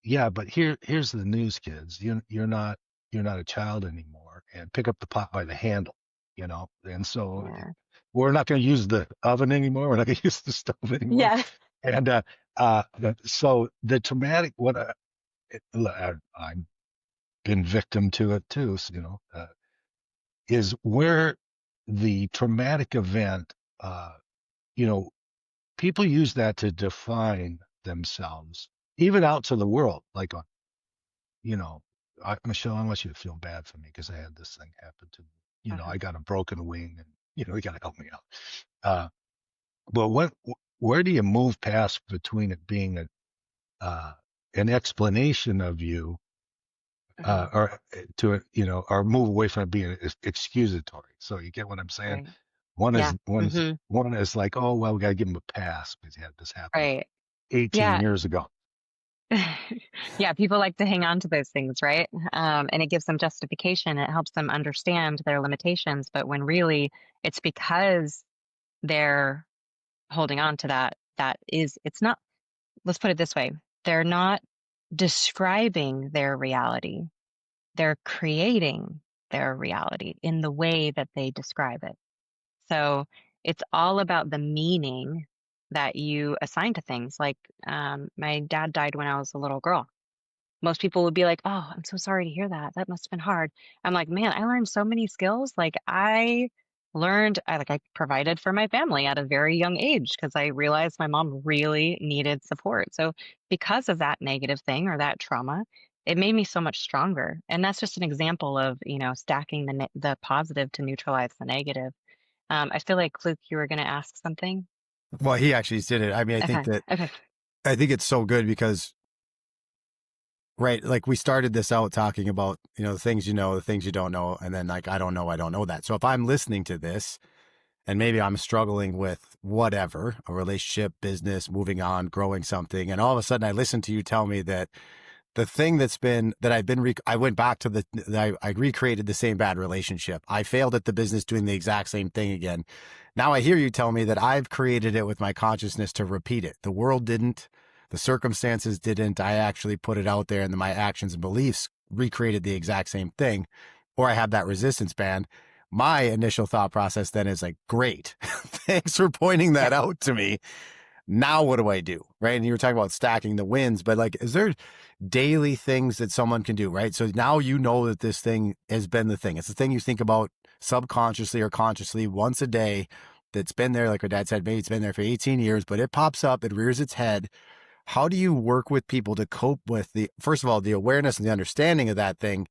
yeah, but here's the news, kids. You're not a child anymore, and pick up the pot by the handle, And so Yeah. we're not going to use the oven anymore. We're not going to use the stove anymore. Yeah. And so the traumatic, I've been victim to it too. So, is where the traumatic event, people use that to define themselves, even out to the world. Like, Michelle, I want you to feel bad for me because I had this thing happen to me. Uh-huh. I got a broken wing, and you got to help me out. But where do you move past between it being an explanation of you, Mm-hmm. or move away from it being excusatory? So you get what I'm saying? Right. One Yeah. is one is Mm-hmm. one is like, oh well, we got to give him a pass because he had this happen Right. 18 Yeah. years ago. Yeah, people like to hang on to those things, right? And it gives them justification. It helps them understand their limitations. But when really it's because they're holding on to it's not, let's put it this way, they're not describing their reality. They're creating their reality in the way that they describe it. So it's all about the meaning that you assign to things. Like, my dad died when I was a little girl. Most people would be like, "Oh, I'm so sorry to hear that. That must have been hard." I'm like, "Man, I learned so many skills. Like, I provided for my family at a very young age because I realized my mom really needed support. So because of that negative thing or that trauma, it made me so much stronger. And that's just an example of, stacking the positive to neutralize the negative. I feel like, Luke, you were going to ask something. Well, he actually did it. I mean, Okay. Okay. I think it's so good because, right, like we started this out talking about, the things the things you don't know, and then like I don't know that. So if I'm listening to this and maybe I'm struggling with whatever, a relationship, business, moving on, growing something, and all of a sudden I listen to you tell me that the thing I went back to I recreated the same bad relationship. I failed at the business doing the exact same thing again. Now I hear you tell me that I've created it with my consciousness to repeat it. The world didn't, the circumstances didn't. I actually put it out there, and then my actions and beliefs recreated the exact same thing, or I have that resistance band. My initial thought process then is like, great, thanks for pointing that Yep. out to me. Now what do I do? Right. And you were talking about stacking the wins, but like, is there daily things that someone can do? Right. So now that this thing has been the thing. It's the thing you think about subconsciously or consciously once a day that's been there. Like our dad said, maybe it's been there for 18 years, but it pops up, it rears its head. How do you work with people to cope with first of all, the awareness and the understanding of that thing?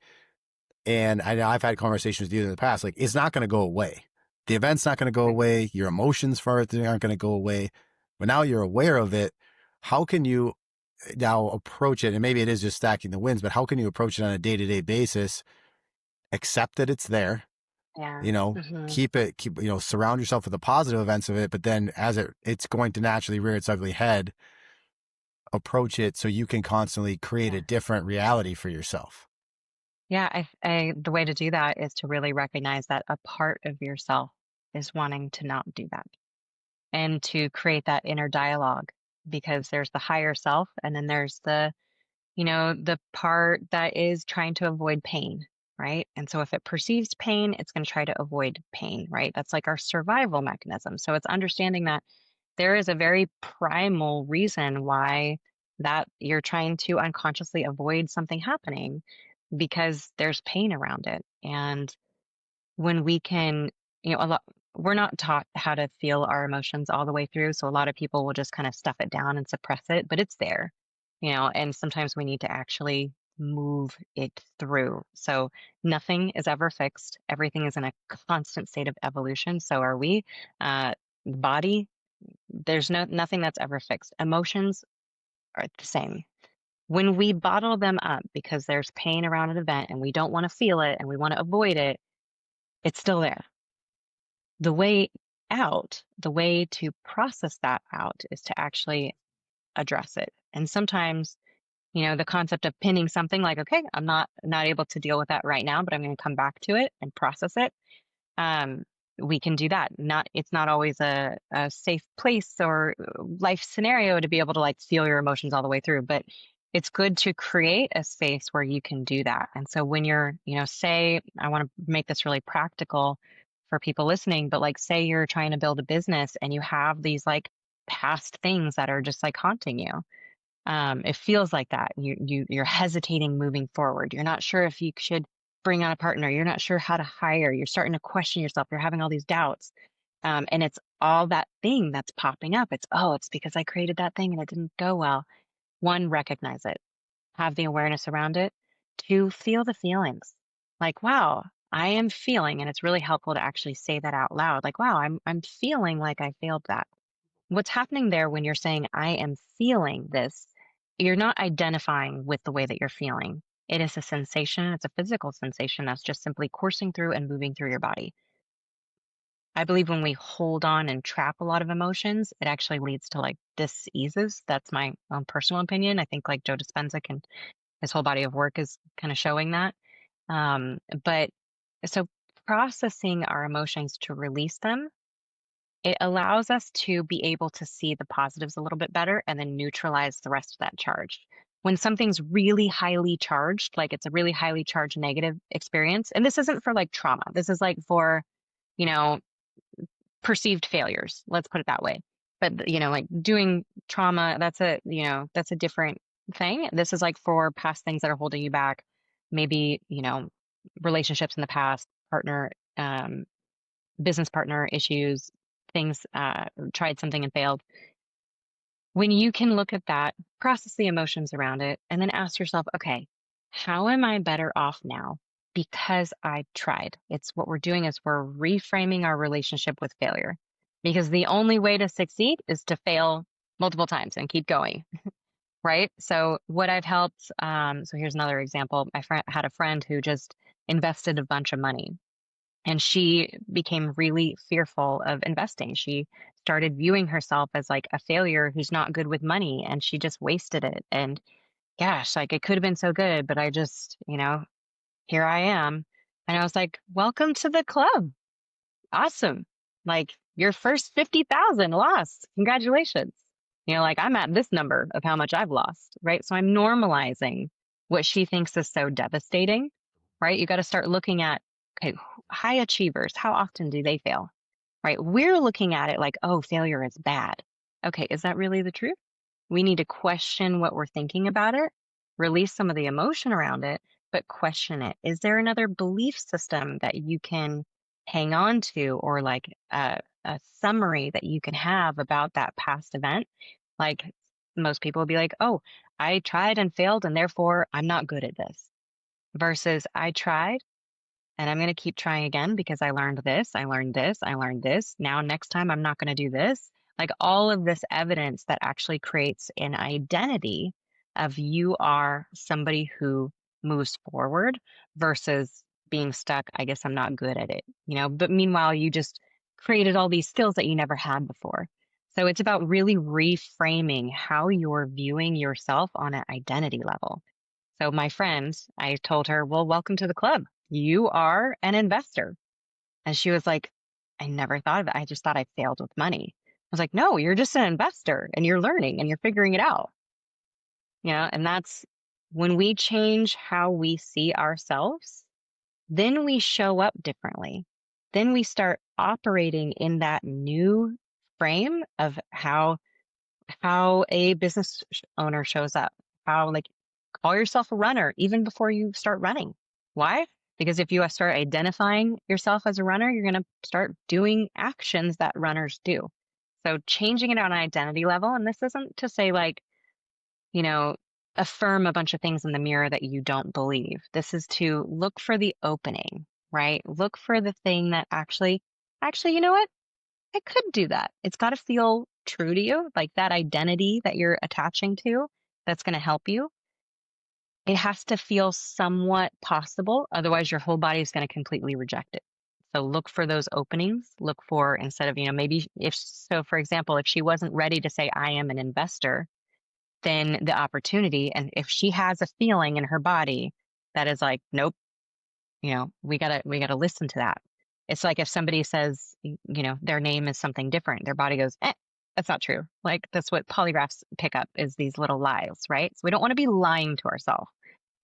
And I know I've had conversations with you in the past, like it's not going to go away. The event's not going to go Right. away. Your emotions for it aren't going to go away. But now you're aware of it. How can you now approach it? And maybe it is just stacking the wins, but how can you approach it on a day-to-day basis? Accept that it's there, Yeah. Hmm. surround yourself with the positive events of it. But then as it's going to naturally rear its ugly head, approach it so you can constantly create a Yeah. different reality for yourself. Yeah, the way to do that is to really recognize that a part of yourself is wanting to not do that, and to create that inner dialogue, because there's the higher self and then there's the part that is trying to avoid pain, right? And so if it perceives pain, it's going to try to avoid pain, right? That's like our survival mechanism. So it's understanding that there is a very primal reason why that you're trying to unconsciously avoid something happening, because there's pain around it. And when we can, a lot, we're not taught how to feel our emotions all the way through. So a lot of people will just kind of stuff it down and suppress it, but it's there, and sometimes we need to actually move it through. So nothing is ever fixed. Everything is in a constant state of evolution. So are we. The body, there's nothing that's ever fixed. Emotions are the same. When we bottle them up because there's pain around an event and we don't want to feel it and we want to avoid it, it's still there. The way out, the way to process that out, is to actually address it. And sometimes, the concept of pinning something, like, okay, I'm not able to deal with that right now, but I'm going to come back to it and process it. um, we can do that. It's not always a safe place or life scenario to be able to like feel your emotions all the way through, but it's good to create a space where you can do that. And so when you're, say, I want to make this really practical for people listening, but like, say you're trying to build a business and you have these like past things that are just like haunting you. It feels like that. You're hesitating moving forward. You're not sure if you should bring on a partner. You're not sure how to hire. You're starting to question yourself. You're having all these doubts. And it's all that thing that's popping up. It's because I created that thing and it didn't go well. One, recognize it, have the awareness around it. Two, feel the feelings. Like, wow, I am feeling, and it's really helpful to actually say that out loud. Like, wow, I'm feeling like I failed that. What's happening there when you're saying, I am feeling this, you're not identifying with the way that you're feeling. It is a sensation, it's a physical sensation that's just simply coursing through and moving through your body. I believe when we hold on and trap a lot of emotions, it actually leads to like diseases. That's my own personal opinion. I think like Joe Dispenza his whole body of work is kind of showing that. But so processing our emotions to release them, it allows us to be able to see the positives a little bit better and then neutralize the rest of that charge. When something's really highly charged, like it's a really highly charged negative experience, and this isn't for like trauma, this is like for, you know, perceived failures, let's put it that way. But, like doing trauma, that's a different thing. This is like for past things that are holding you back, maybe, relationships in the past, partner, business partner issues, things, tried something and failed. When you can look at that, process the emotions around it, and then ask yourself, okay, how am I better off now because I tried? It's what we're doing is we're reframing our relationship with failure, because the only way to succeed is to fail multiple times and keep going. Right. So what I've helped, so here's another example. My friend had a friend who just invested a bunch of money, and she became really fearful of investing. She started viewing herself as like a failure who's not good with money, and she just wasted it. And gosh, like it could have been so good, but I just, here I am. And I was like, welcome to the club. Awesome. Like your first 50,000 lost. Congratulations. Like I'm at this number of how much I've lost, right? So I'm normalizing what she thinks is so devastating, right? You got to start looking at, okay, high achievers, how often do they fail, right? We're looking at it like, oh, failure is bad. Okay, is that really the truth? We need to question what we're thinking about it, release some of the emotion around it, but question it. Is there another belief system that you can hang on to, or like a summary that you can have about that past event? Like most people will be like, oh, I tried and failed, and therefore I'm not good at this. Versus I tried and I'm going to keep trying again because I learned this, I learned this, I learned this. Now, next time, I'm not going to do this. Like all of this evidence that actually creates an identity of you are somebody who moves forward versus being stuck. I guess I'm not good at it, but meanwhile, you just created all these skills that you never had before. So it's about really reframing how you're viewing yourself on an identity level. So my friend, I told her, well, welcome to the club. You are an investor. And she was like, I never thought of it. I just thought I failed with money. I was like, no, you're just an investor and you're learning and you're figuring it out. And that's when we change how we see ourselves, then we show up differently. Then we start operating in that new frame of how a business owner shows up. How, like, call yourself a runner even before you start running. Why? Because if you start identifying yourself as a runner, you're going to start doing actions that runners do. So changing it on an identity level, and this isn't to say like, you know, affirm a bunch of things in the mirror that you don't believe. This is to look for the opening, right? Look for the thing that actually, you know what? I could do that. It's got to feel true to you, like that identity that you're attaching to that's going to help you. It has to feel somewhat possible. Otherwise, your whole body is going to completely reject it. So look for those openings. Look for, instead of, maybe if so, for example, if she wasn't ready to say, I am an investor, then the opportunity, and if she has a feeling in her body that is like, nope, we gotta listen to that. It's like if somebody says, their name is something different, their body goes, that's not true. Like that's what polygraphs pick up, is these little lies, right? So we don't want to be lying to ourselves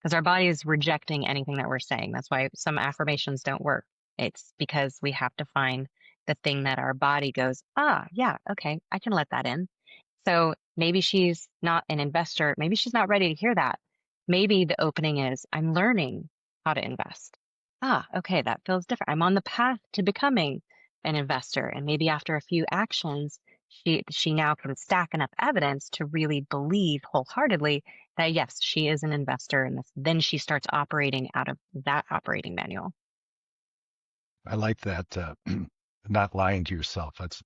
because our body is rejecting anything that we're saying. That's why some affirmations don't work. It's because we have to find the thing that our body goes, yeah, okay, I can let that in. So maybe she's not an investor. Maybe she's not ready to hear that. Maybe the opening is, I'm learning how to invest. Okay, that feels different. I'm on the path to becoming an investor. And maybe after a few actions, she now can stack enough evidence to really believe wholeheartedly that yes, she is an investor. And then she starts operating out of that operating manual. I like that. Not lying to yourself. It's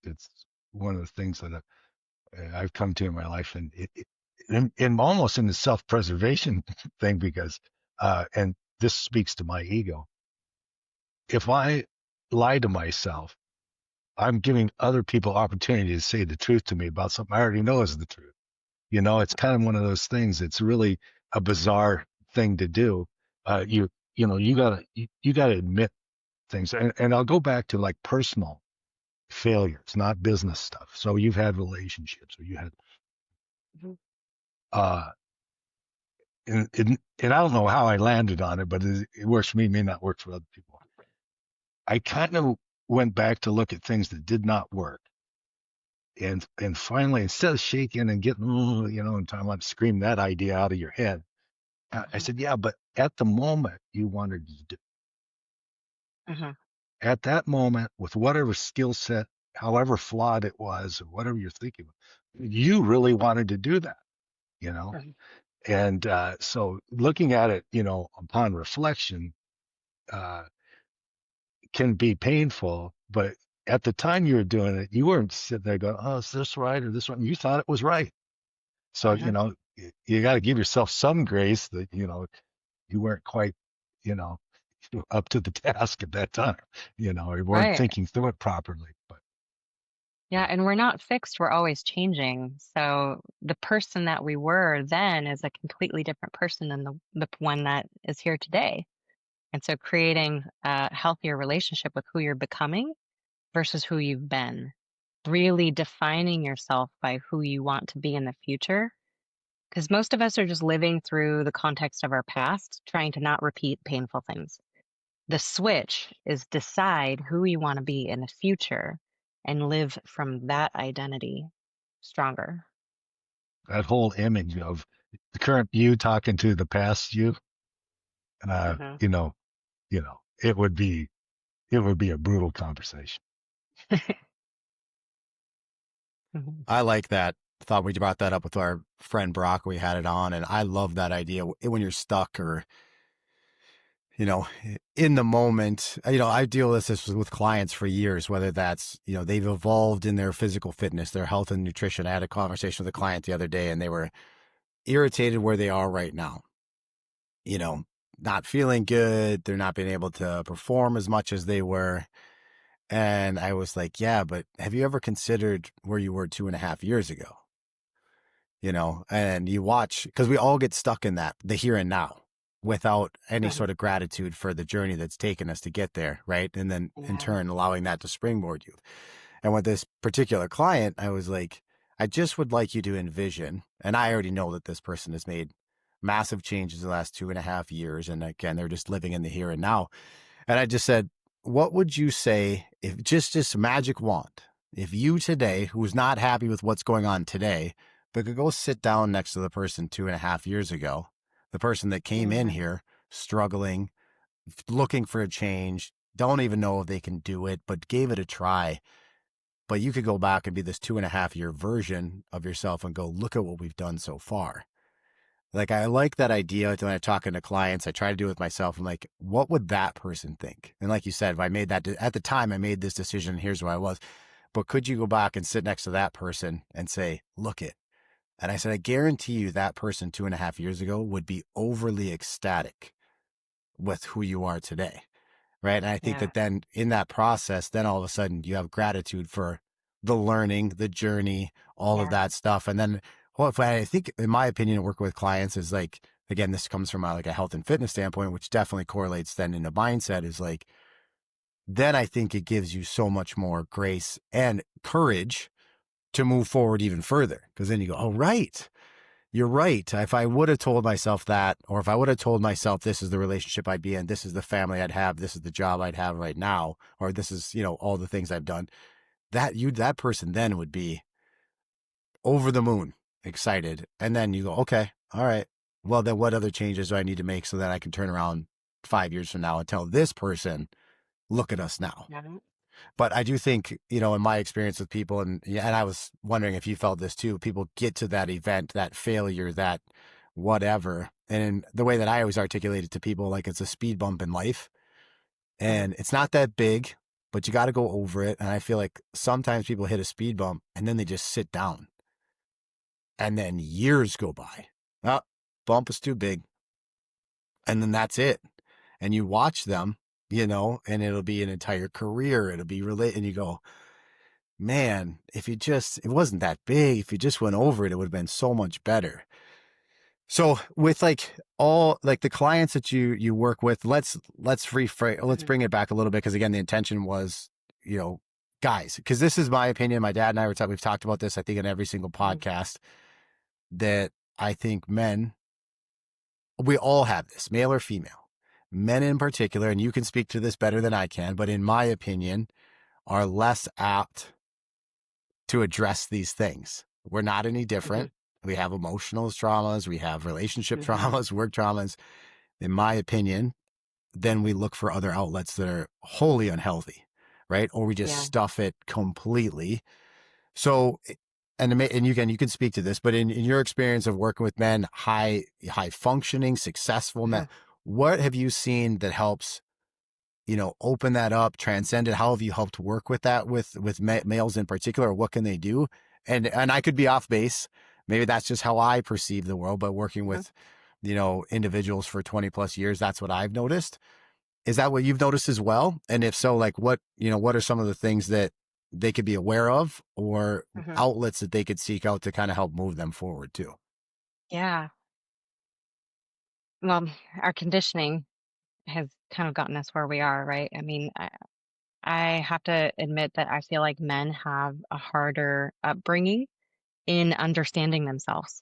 one of the things that I've come to in my life, and in almost in the self-preservation thing, because and this speaks to my ego. If I lie to myself, I'm giving other people opportunity to say the truth to me about something I already know is the truth. It's kind of one of those things. It's really a bizarre thing to do. You gotta admit things, and I'll go back to like personal failures, not business stuff. So you've had relationships, or you had Mhm. uh and I don't know how I landed on it, but it works for me, may not work for other people. I kind of went back to look at things that did not work. And finally, instead of shaking and getting, and time like scream that idea out of your head, I Mhm. said, yeah, but at the moment you wanted to do, Mhm. at that moment, with whatever skill set, however flawed it was, or whatever you're thinking, you really wanted to do that, you know? Mhm. And so looking at it, upon reflection, uh, can be painful, but at the time you were doing it, you weren't sitting there going, oh, is this right or this one? You thought it was right. So, Mhm. you got to give yourself some grace that, you weren't quite, you know, up to the task at that time, or you weren't Right. thinking through it properly. But Yeah, and we're not fixed, we're always changing. So the person that we were then is a completely different person than the one that is here today. And so creating a healthier relationship with who you're becoming versus who you've been, really defining yourself by who you want to be in the future. Because most of us are just living through the context of our past, trying to not repeat painful things. The switch is decide who you want to be in the future and live from that identity stronger. that whole image of the current you talking to the past you, uh, Hmm. you know, it would be a brutal conversation. Hmm. I like that. Thought we brought that up with our friend Brock. We had it on, and I love that idea when you're stuck or, you know, in the moment. I deal with this with clients for years, whether that's, they've evolved in their physical fitness, their health and nutrition. I had a conversation with a client the other day, and they were irritated where they are right now, you know, not feeling good. They're not being able to perform as much as they were. And I was like, yeah, but have you ever considered where you were 2.5 years ago? and you watch, because we all get stuck in the here and now without any sort of gratitude for the journey that's taken us to get there. Right. And then in turn, allowing that to springboard you. And with this particular client, I was like, I just would like you to envision, and I already know that this person has made massive changes the last 2.5 years. And again, they're just living in the here and now. And I just said, what would you say if just this magic wand, if you today, who's not happy with what's going on today, but could go sit down next to the person 2.5 years ago, the person that came in here struggling, looking for a change, don't even know if they can do it, but gave it a try. But you could go back and be this 2.5 year version of yourself and go, look at what we've done so far. Like, I like that idea. When I'm talking to clients, I try to do it with myself. I'm like, what would that person think? And like you said, if I made that at the time, I made this decision, here's where I was. But could you go back and sit next to that person and say, look it? And I said, I guarantee you that person 2.5 years ago would be overly ecstatic with who you are today. Right. And I think that then in that process, then all of a sudden you have gratitude for the learning, the journey, all of that stuff. And then, well, if I think, in my opinion, working with clients is like, again, this comes from like a health and fitness standpoint, which definitely correlates then into mindset, is like, then I think it gives you so much more grace and courage to move forward even further. Because then you go, oh, right. You're right. If I would have told myself that, or if I would have told myself this is the relationship I'd be in, this is the family I'd have, this is the job I'd have right now, or this is, all the things I've done, that person then would be over the moon excited. And then you go, okay, all right. Well, then what other changes do I need to make so that I can turn around 5 years from now and tell this person, look at us now. But I do think, in my experience with people, and I was wondering if you felt this too, people get to that event, that failure, that whatever. And the way that I always articulate it to people, like it's a speed bump in life and it's not that big, but you got to go over it. And I feel like sometimes people hit a speed bump and then they just sit down and then years go by. Oh, bump is too big. And then that's it. And you watch them, and it'll be an entire career. It'll be related. And you go, man, it wasn't that big. If you just went over it, it would have been so much better. So with like all like the clients that you work with, let's rephrase, let's bring it back a little bit. Cause again, the intention was, guys, cause this is my opinion. My dad and I we've talked about this, I think in every single podcast, that I think men, we all have this, male or female, men in particular, and you can speak to this better than I can, but in my opinion, are less apt to address these things. We're not any different. We have emotional traumas, we have relationship traumas, work traumas. In my opinion, then we look for other outlets that are wholly unhealthy, right? Or we just stuff it completely. So, and you can speak to this, but in your experience of working with men, high functioning, successful men, what have you seen that helps, open that up, transcend it? How have you helped work with that with males in particular? Or what can they do? And I could be off base. Maybe that's just how I perceive the world, but working with, individuals for 20 plus years, that's what I've noticed. Is that what you've noticed as well? And if so, like what are some of the things that they could be aware of or outlets that they could seek out to kind of help move them forward too? Yeah. Well, our conditioning has kind of gotten us where we are, right? I mean, I have to admit that I feel like men have a harder upbringing in understanding themselves.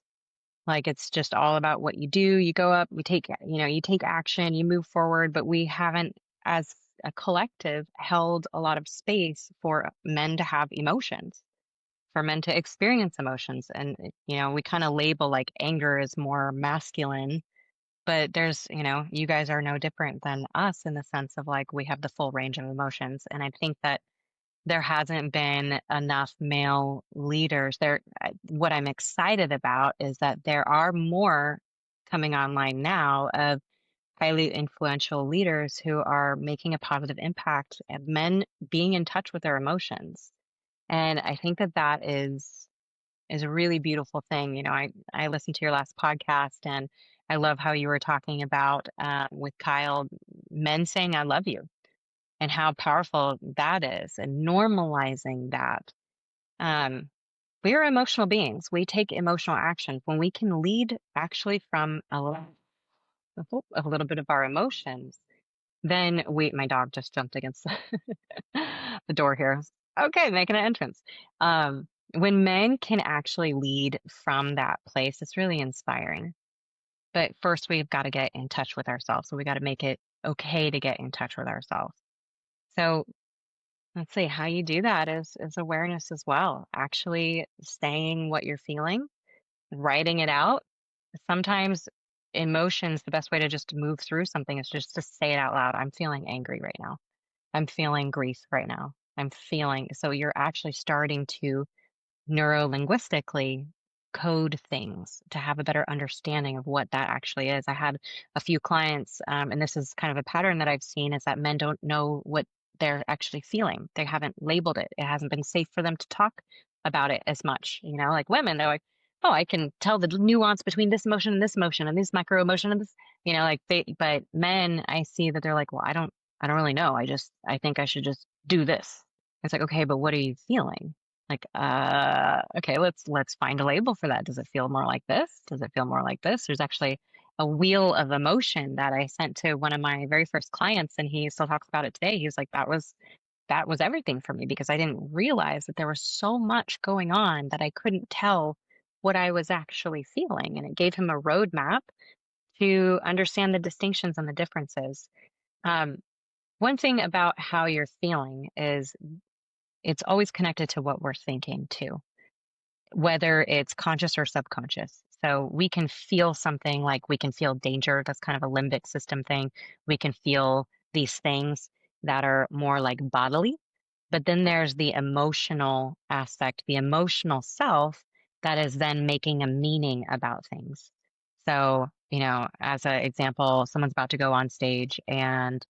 Like it's just all about what you do. You go up, you take action, you move forward, but we haven't, as a collective, held a lot of space for men to have emotions, for men to experience emotions. And, we kind of label like anger as more masculine, but you guys are no different than us in the sense of like we have the full range of emotions. And I think that there hasn't been enough male leaders there. What I'm excited about is that there are more coming online now of highly influential leaders who are making a positive impact and men being in touch with their emotions. And I think that is a really beautiful thing. I listened to your last podcast and I love how you were talking about with Kyle, men saying, I love you, and how powerful that is and normalizing that. Um, we're emotional beings. We take emotional actions. When we can lead actually from a little bit of our emotions, then my dog just jumped against the door here. Okay, making an entrance. When men can actually lead from that place, it's really inspiring. But first, we've got to get in touch with ourselves. So we got to make it okay to get in touch with ourselves. So let's see how you do that is awareness as well. Actually saying what you're feeling, writing it out. Sometimes emotions, the best way to just move through something is just to say it out loud. I'm feeling angry right now. I'm feeling grief right now. I'm feeling so you're actually starting to neuro-linguistically code things to have a better understanding of what that actually is. I had a few clients, and this is kind of a pattern that I've seen is that men don't know what they're actually feeling. They haven't labeled it. It hasn't been safe for them to talk about it as much. Like women, they're like, oh, I can tell the nuance between this emotion and this micro emotion and this, but men, I see that they're like, well, I don't really know. I think I should just do this. It's like, okay, but what are you feeling? Like, okay, let's find a label for that. Does it feel more like this? Does it feel more like this? There's actually a wheel of emotion that I sent to one of my very first clients, and he still talks about it today. He was like, that was everything for me because I didn't realize that there was so much going on that I couldn't tell what I was actually feeling. And it gave him a roadmap to understand the distinctions and the differences. Um, one thing about how you're feeling is it's always connected to what we're thinking too, whether it's conscious or subconscious. So we can feel something like we can feel danger. That's kind of a limbic system thing. We can feel these things that are more like bodily. But then there's the emotional aspect, the emotional self that is then making a meaning about things. So, as an example, someone's about to go on stage and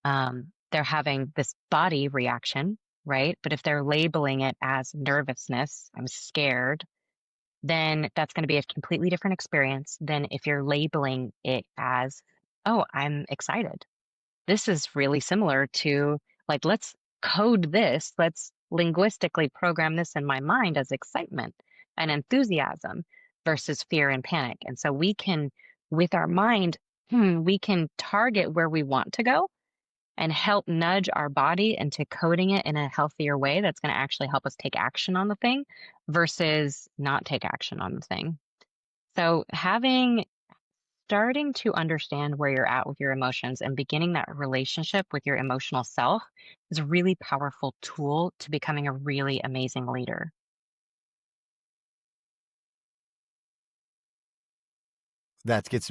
they're having this body reaction, right? But if they're labeling it as nervousness, I'm scared, then that's going to be a completely different experience than if you're labeling it as, oh, I'm excited. This is really similar to like, let's code this, let's linguistically program this in my mind as excitement and enthusiasm versus fear and panic. And so we can, with our mind, we can target where we want to go and help nudge our body into coding it in a healthier way that's going to actually help us take action on the thing versus not take action on the thing. So starting to understand where you're at with your emotions and beginning that relationship with your emotional self is a really powerful tool to becoming a really amazing leader. That gets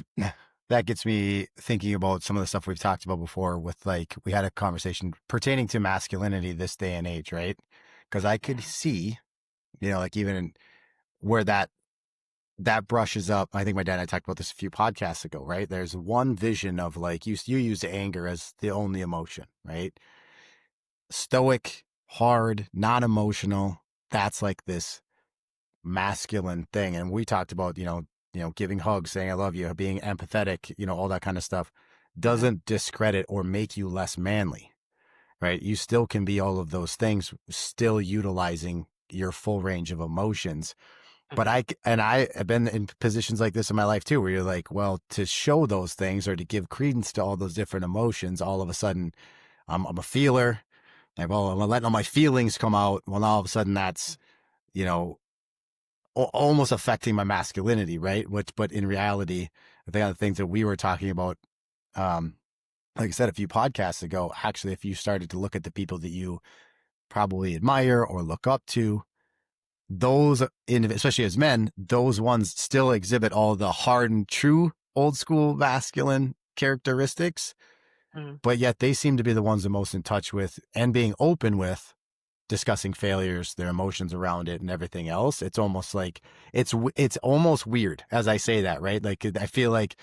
that gets me thinking about some of the stuff we've talked about before with like we had a conversation pertaining to masculinity this day and age, right? Because I could Yeah. see, like even where that brushes up. I think my dad and I talked about this a few podcasts ago, right? There's one vision of like you use anger as the only emotion, right? Stoic, hard, non-emotional. That's like this masculine thing. And we talked about, giving hugs, saying I love you, being empathetic, all that kind of stuff Yeah. doesn't discredit or make you less manly, right? You still can be all of those things, still utilizing your full range of emotions. But Mhm. I have been in positions like this in my life too, where you're like, well, to show those things or to give credence to all those different emotions, all of a sudden I'm a feeler. Like, well, I'm letting all my feelings come out. Well, all of a sudden that's, you know, almost affecting my masculinity, right? But in reality, I think the things that we were talking about, um, like I said a few podcasts ago, actually, if you started to look at the people that you probably admire or look up to, those, especially as men, those ones still exhibit all the hard and true old school masculine characteristics, Mm. but yet they seem to be the ones the most in touch with and being open with discussing failures, their emotions around it, and everything else. It's almost like it's almost weird as I say that, right? Like I feel like,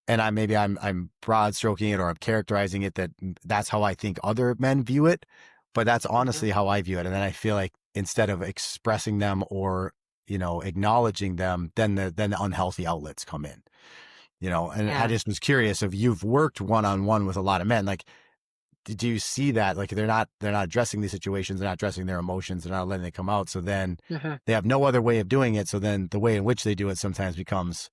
and I'm broad stroking it or I'm characterizing it that that's how I think other men view it, but that's Mhm. honestly how I view it. And then I feel like instead of expressing them or acknowledging them, then the unhealthy outlets come in. And I Yeah. just was curious if you've worked one on one with a lot of men, like do you see that? Like they're not addressing these situations, they're not addressing their emotions, they're not letting it come out. So then Mhm. they have no other way of doing it. So then the way in which they do it sometimes becomes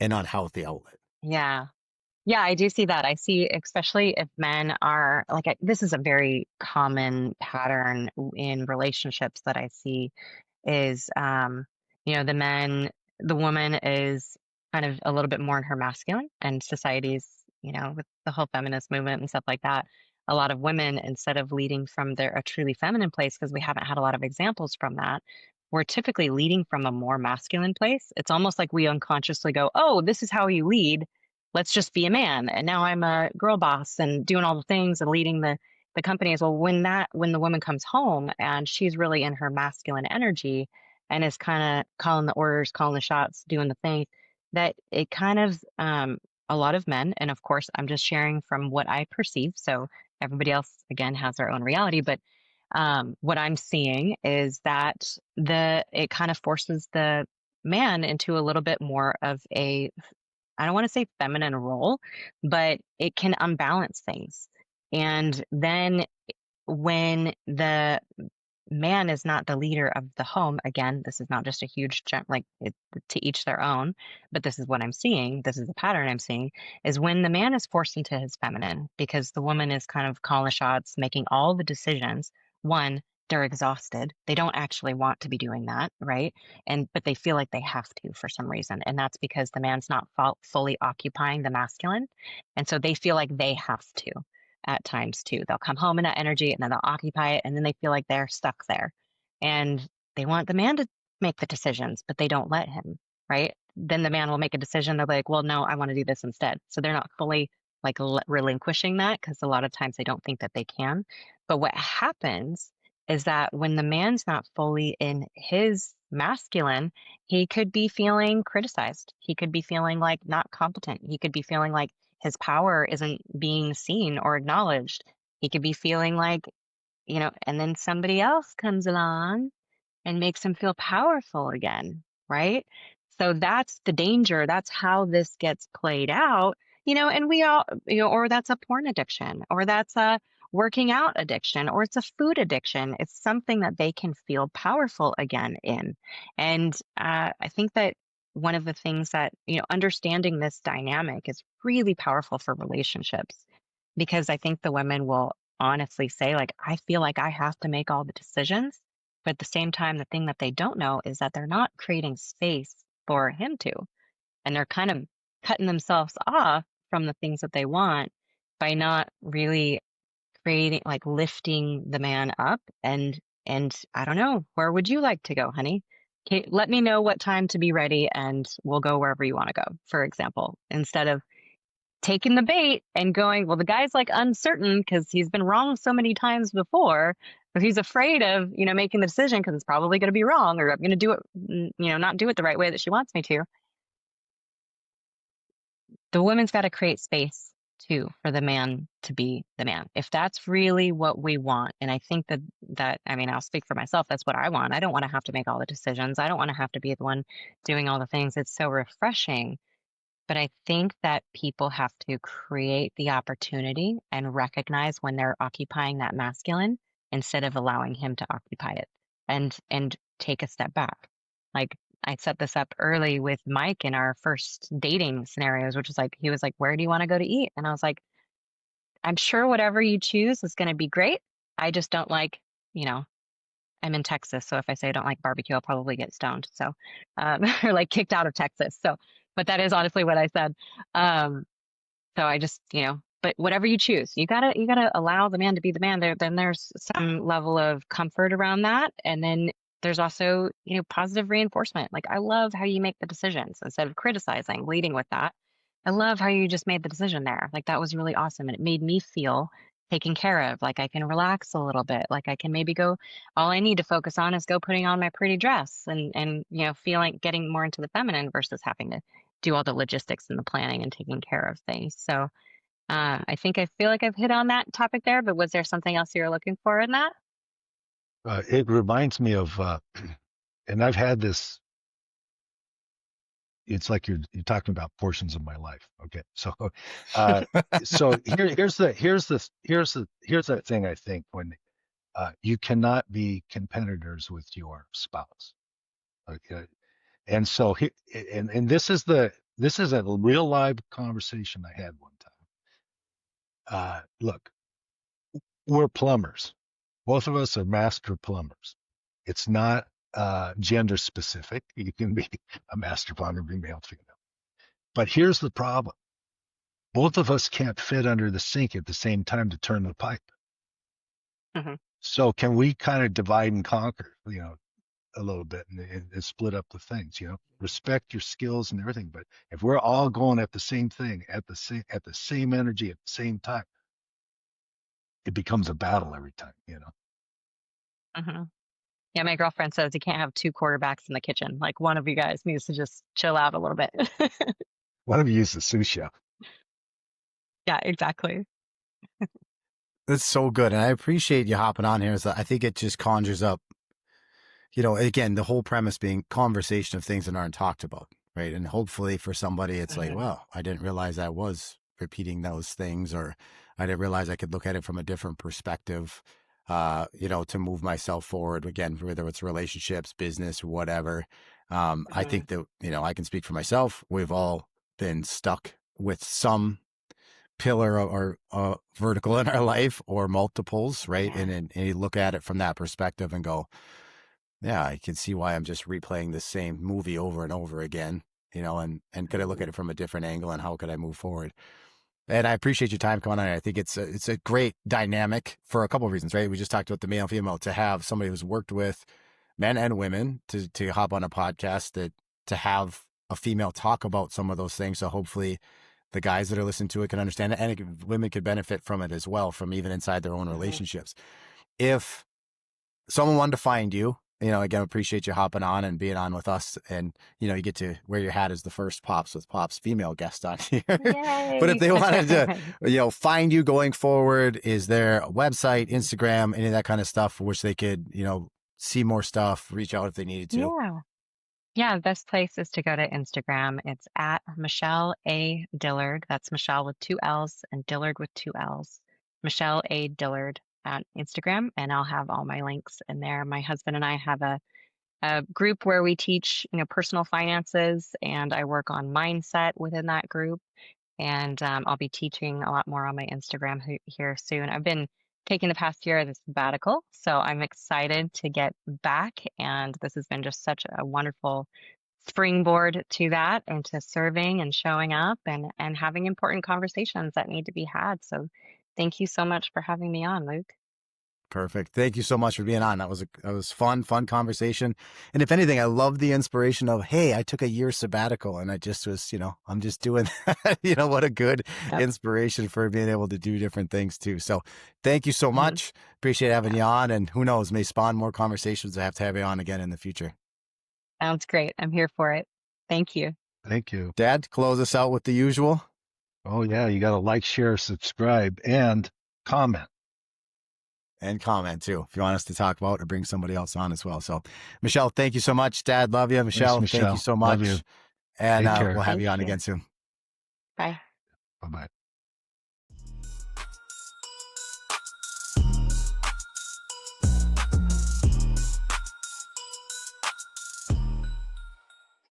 an unhealthy outlet. Yeah. Yeah, I do see that. I see, especially if men are like, this is a very common pattern in relationships that I see is, the men, the woman is kind of a little bit more in her masculine, and society's, with the whole feminist movement and stuff like that, a lot of women, instead of leading from their a truly feminine place, because we haven't had a lot of examples from that, we're typically leading from a more masculine place. It's almost like we unconsciously go, oh, this is how you lead. Let's just be a man. And now I'm a girl boss and doing all the things and leading the company as well. When the woman comes home and she's really in her masculine energy and is kind of calling the orders, calling the shots, doing the things, that it kind of a lot of men, and of course I'm just sharing from what I perceive. So everybody else again has their own reality, but what I'm seeing is that it kind of forces the man into a little bit more of a, I don't want to say feminine role, but it can unbalance things. And then when the man is not the leader of the home, again, this is not just a huge like to each their own, but this is what I'm seeing. This is the pattern I'm seeing is when the man is forced into his feminine because the woman is kind of calling the shots, making all the decisions. One, they're exhausted. They don't actually want to be doing that, right? But they feel like they have to for some reason. And that's because the man's not fully occupying the masculine. And so they feel like they have to at times too. They'll come home in that energy and then they'll occupy it and then they feel like they're stuck there. And they want the man to make the decisions, but they don't let him, right? Then the man will make a decision. They're like, well, no, I want to do this instead. So they're not fully like relinquishing that because a lot of times they don't think that they can. But what happens is that when the man's not fully in his masculine, he could be feeling criticized. He could be feeling like not competent. He could be feeling like his power isn't being seen or acknowledged. He could be feeling like, and then somebody else comes along and makes him feel powerful again, right? So that's the danger. That's how this gets played out, and we all, or that's a porn addiction, or that's a working out addiction, or it's a food addiction. It's something that they can feel powerful again in. And I think that one of the things that, understanding this dynamic is really powerful for relationships because I think the women will honestly say, like, I feel like I have to make all the decisions. But at the same time, the thing that they don't know is that they're not creating space for him to. And they're kind of cutting themselves off from the things that they want by not really creating, like lifting the man up. And I don't know, where would you like to go, honey? Okay, let me know what time to be ready and we'll go wherever you want to go, for example, instead of taking the bait and going, well, the guy's like uncertain because he's been wrong so many times before. But he's afraid of, making the decision because it's probably going to be wrong or I'm going to do it, not do it the right way that she wants me to. The woman's got to create space too for the man to be the man. If that's really what we want. And I think I mean, I'll speak for myself. That's what I want. I don't want to have to make all the decisions. I don't want to have to be the one doing all the things. It's so refreshing. But I think that people have to create the opportunity and recognize when they're occupying that masculine instead of allowing him to occupy it and take a step back. Like I set this up early with Mike in our first dating scenarios, which is like, he was like, where do you want to go to eat? And I was like, I'm sure whatever you choose is going to be great. I just don't like, I'm in Texas. So if I say I don't like barbecue, I'll probably get stoned. So, or like kicked out of Texas. So, but that is honestly what I said. So I just, but whatever you choose, you gotta allow the man to be the man. Then there's some level of comfort around that. And then there's also, positive reinforcement. Like I love how you make the decisions instead of criticizing, leading with that. I love how you just made the decision there. Like that was really awesome. And it made me feel taken care of. Like I can relax a little bit. Like I can maybe go, all I need to focus on is go putting on my pretty dress and feeling getting more into the feminine versus having to do all the logistics and the planning and taking care of things. So I feel like I've hit on that topic there, but was there something else you were looking for in that? It reminds me of, and I've had this it's like you're talking about portions of my life. Okay. Uh, here's the thing. I think when you cannot be competitors with your spouse. Okay. And so and this is a real live conversation I had one time. Look, we're plumbers. Both of us are master plumbers. It's not gender specific. You can be a master plumber, be male, female. But here's the problem. Both of us can't fit under the sink at the same time to turn the pipe. Hmm. So can we kind of divide and conquer, a little bit and split up the things, respect your skills and everything. But if we're all going at the same thing, at the same energy, at the same time, it becomes a battle every time, Hmm. Yeah, my girlfriend says you can't have two quarterbacks in the kitchen. Like one of you guys needs to just chill out a little bit. One of you use the sous chef. Yeah, exactly. That's so good. And I appreciate you hopping on here. I think it just conjures up, again, the whole premise being conversation of things that aren't talked about, right? And hopefully for somebody, it's like, Hmm. well, I didn't realize I was repeating those things, or I didn't realize I could look at it from a different perspective, to move myself forward. Again, whether it's relationships, business, whatever. I Hmm. think that, I can speak for myself. We've all been stuck with some pillar or vertical in our life, or multiples, right? Yeah. And you look at it from that perspective and go, yeah, I can see why I'm just replaying the same movie over and over again, and could I look Hmm. at it from a different angle, and how could I move forward? And I appreciate your time coming on. I think it's a great dynamic for a couple of reasons, right? We just talked about the male and female, to have somebody who's worked with men and women to hop on a podcast, that to have a female talk about some of those things. So hopefully the guys that are listening to it can understand it, and women could benefit from it as well, from even inside their own Hmm. relationships. If someone wanted to find you, again, appreciate you hopping on and being on with us, and you get to wear your hat as the first Pops with Pops female guest on here. But if Yay. they wanted to, find you going forward, is there a website, Instagram, any of that kind of stuff, which they could, see more stuff, reach out if they needed to? Yeah. Yeah, the best place is to go to Instagram. It's at Michelle A. Dillard. That's Michelle with two L's and Dillard with two L's. Michelle A. Dillard at Instagram, and I'll have all my links in there. My husband and I have a group where we teach, personal finances, and I work on mindset within that group. And I'll be teaching a lot more on my Instagram here soon. I've been taking the past year as a sabbatical, so I'm excited to get back. And this has been just such a wonderful springboard to that, and to serving and showing up and having important conversations that need to be had. So thank you so much for having me on, Luke. Perfect. Thank you so much for being on. That was fun conversation. And if anything, I love the inspiration of, hey, I took a year sabbatical and I just was, I'm just doing that. What a good Yep. inspiration for being able to do different things too. So thank you so Hmm. much. Appreciate having you on, and who knows, may spawn more conversations. I have to have you on again in the future. Sounds great. I'm here for it. Thank you. Thank you. Dad, close us out with the usual. Oh yeah, you got to like, share, subscribe, and comment. And comment too, if you want us to talk about or bring somebody else on as well. So, Michelle, thank you so much. Dad, love you. Michelle, Thanks, thank you Michelle. so Love you. much. And Take care. we'll have Thank you on you. again soon. Bye. Bye bye.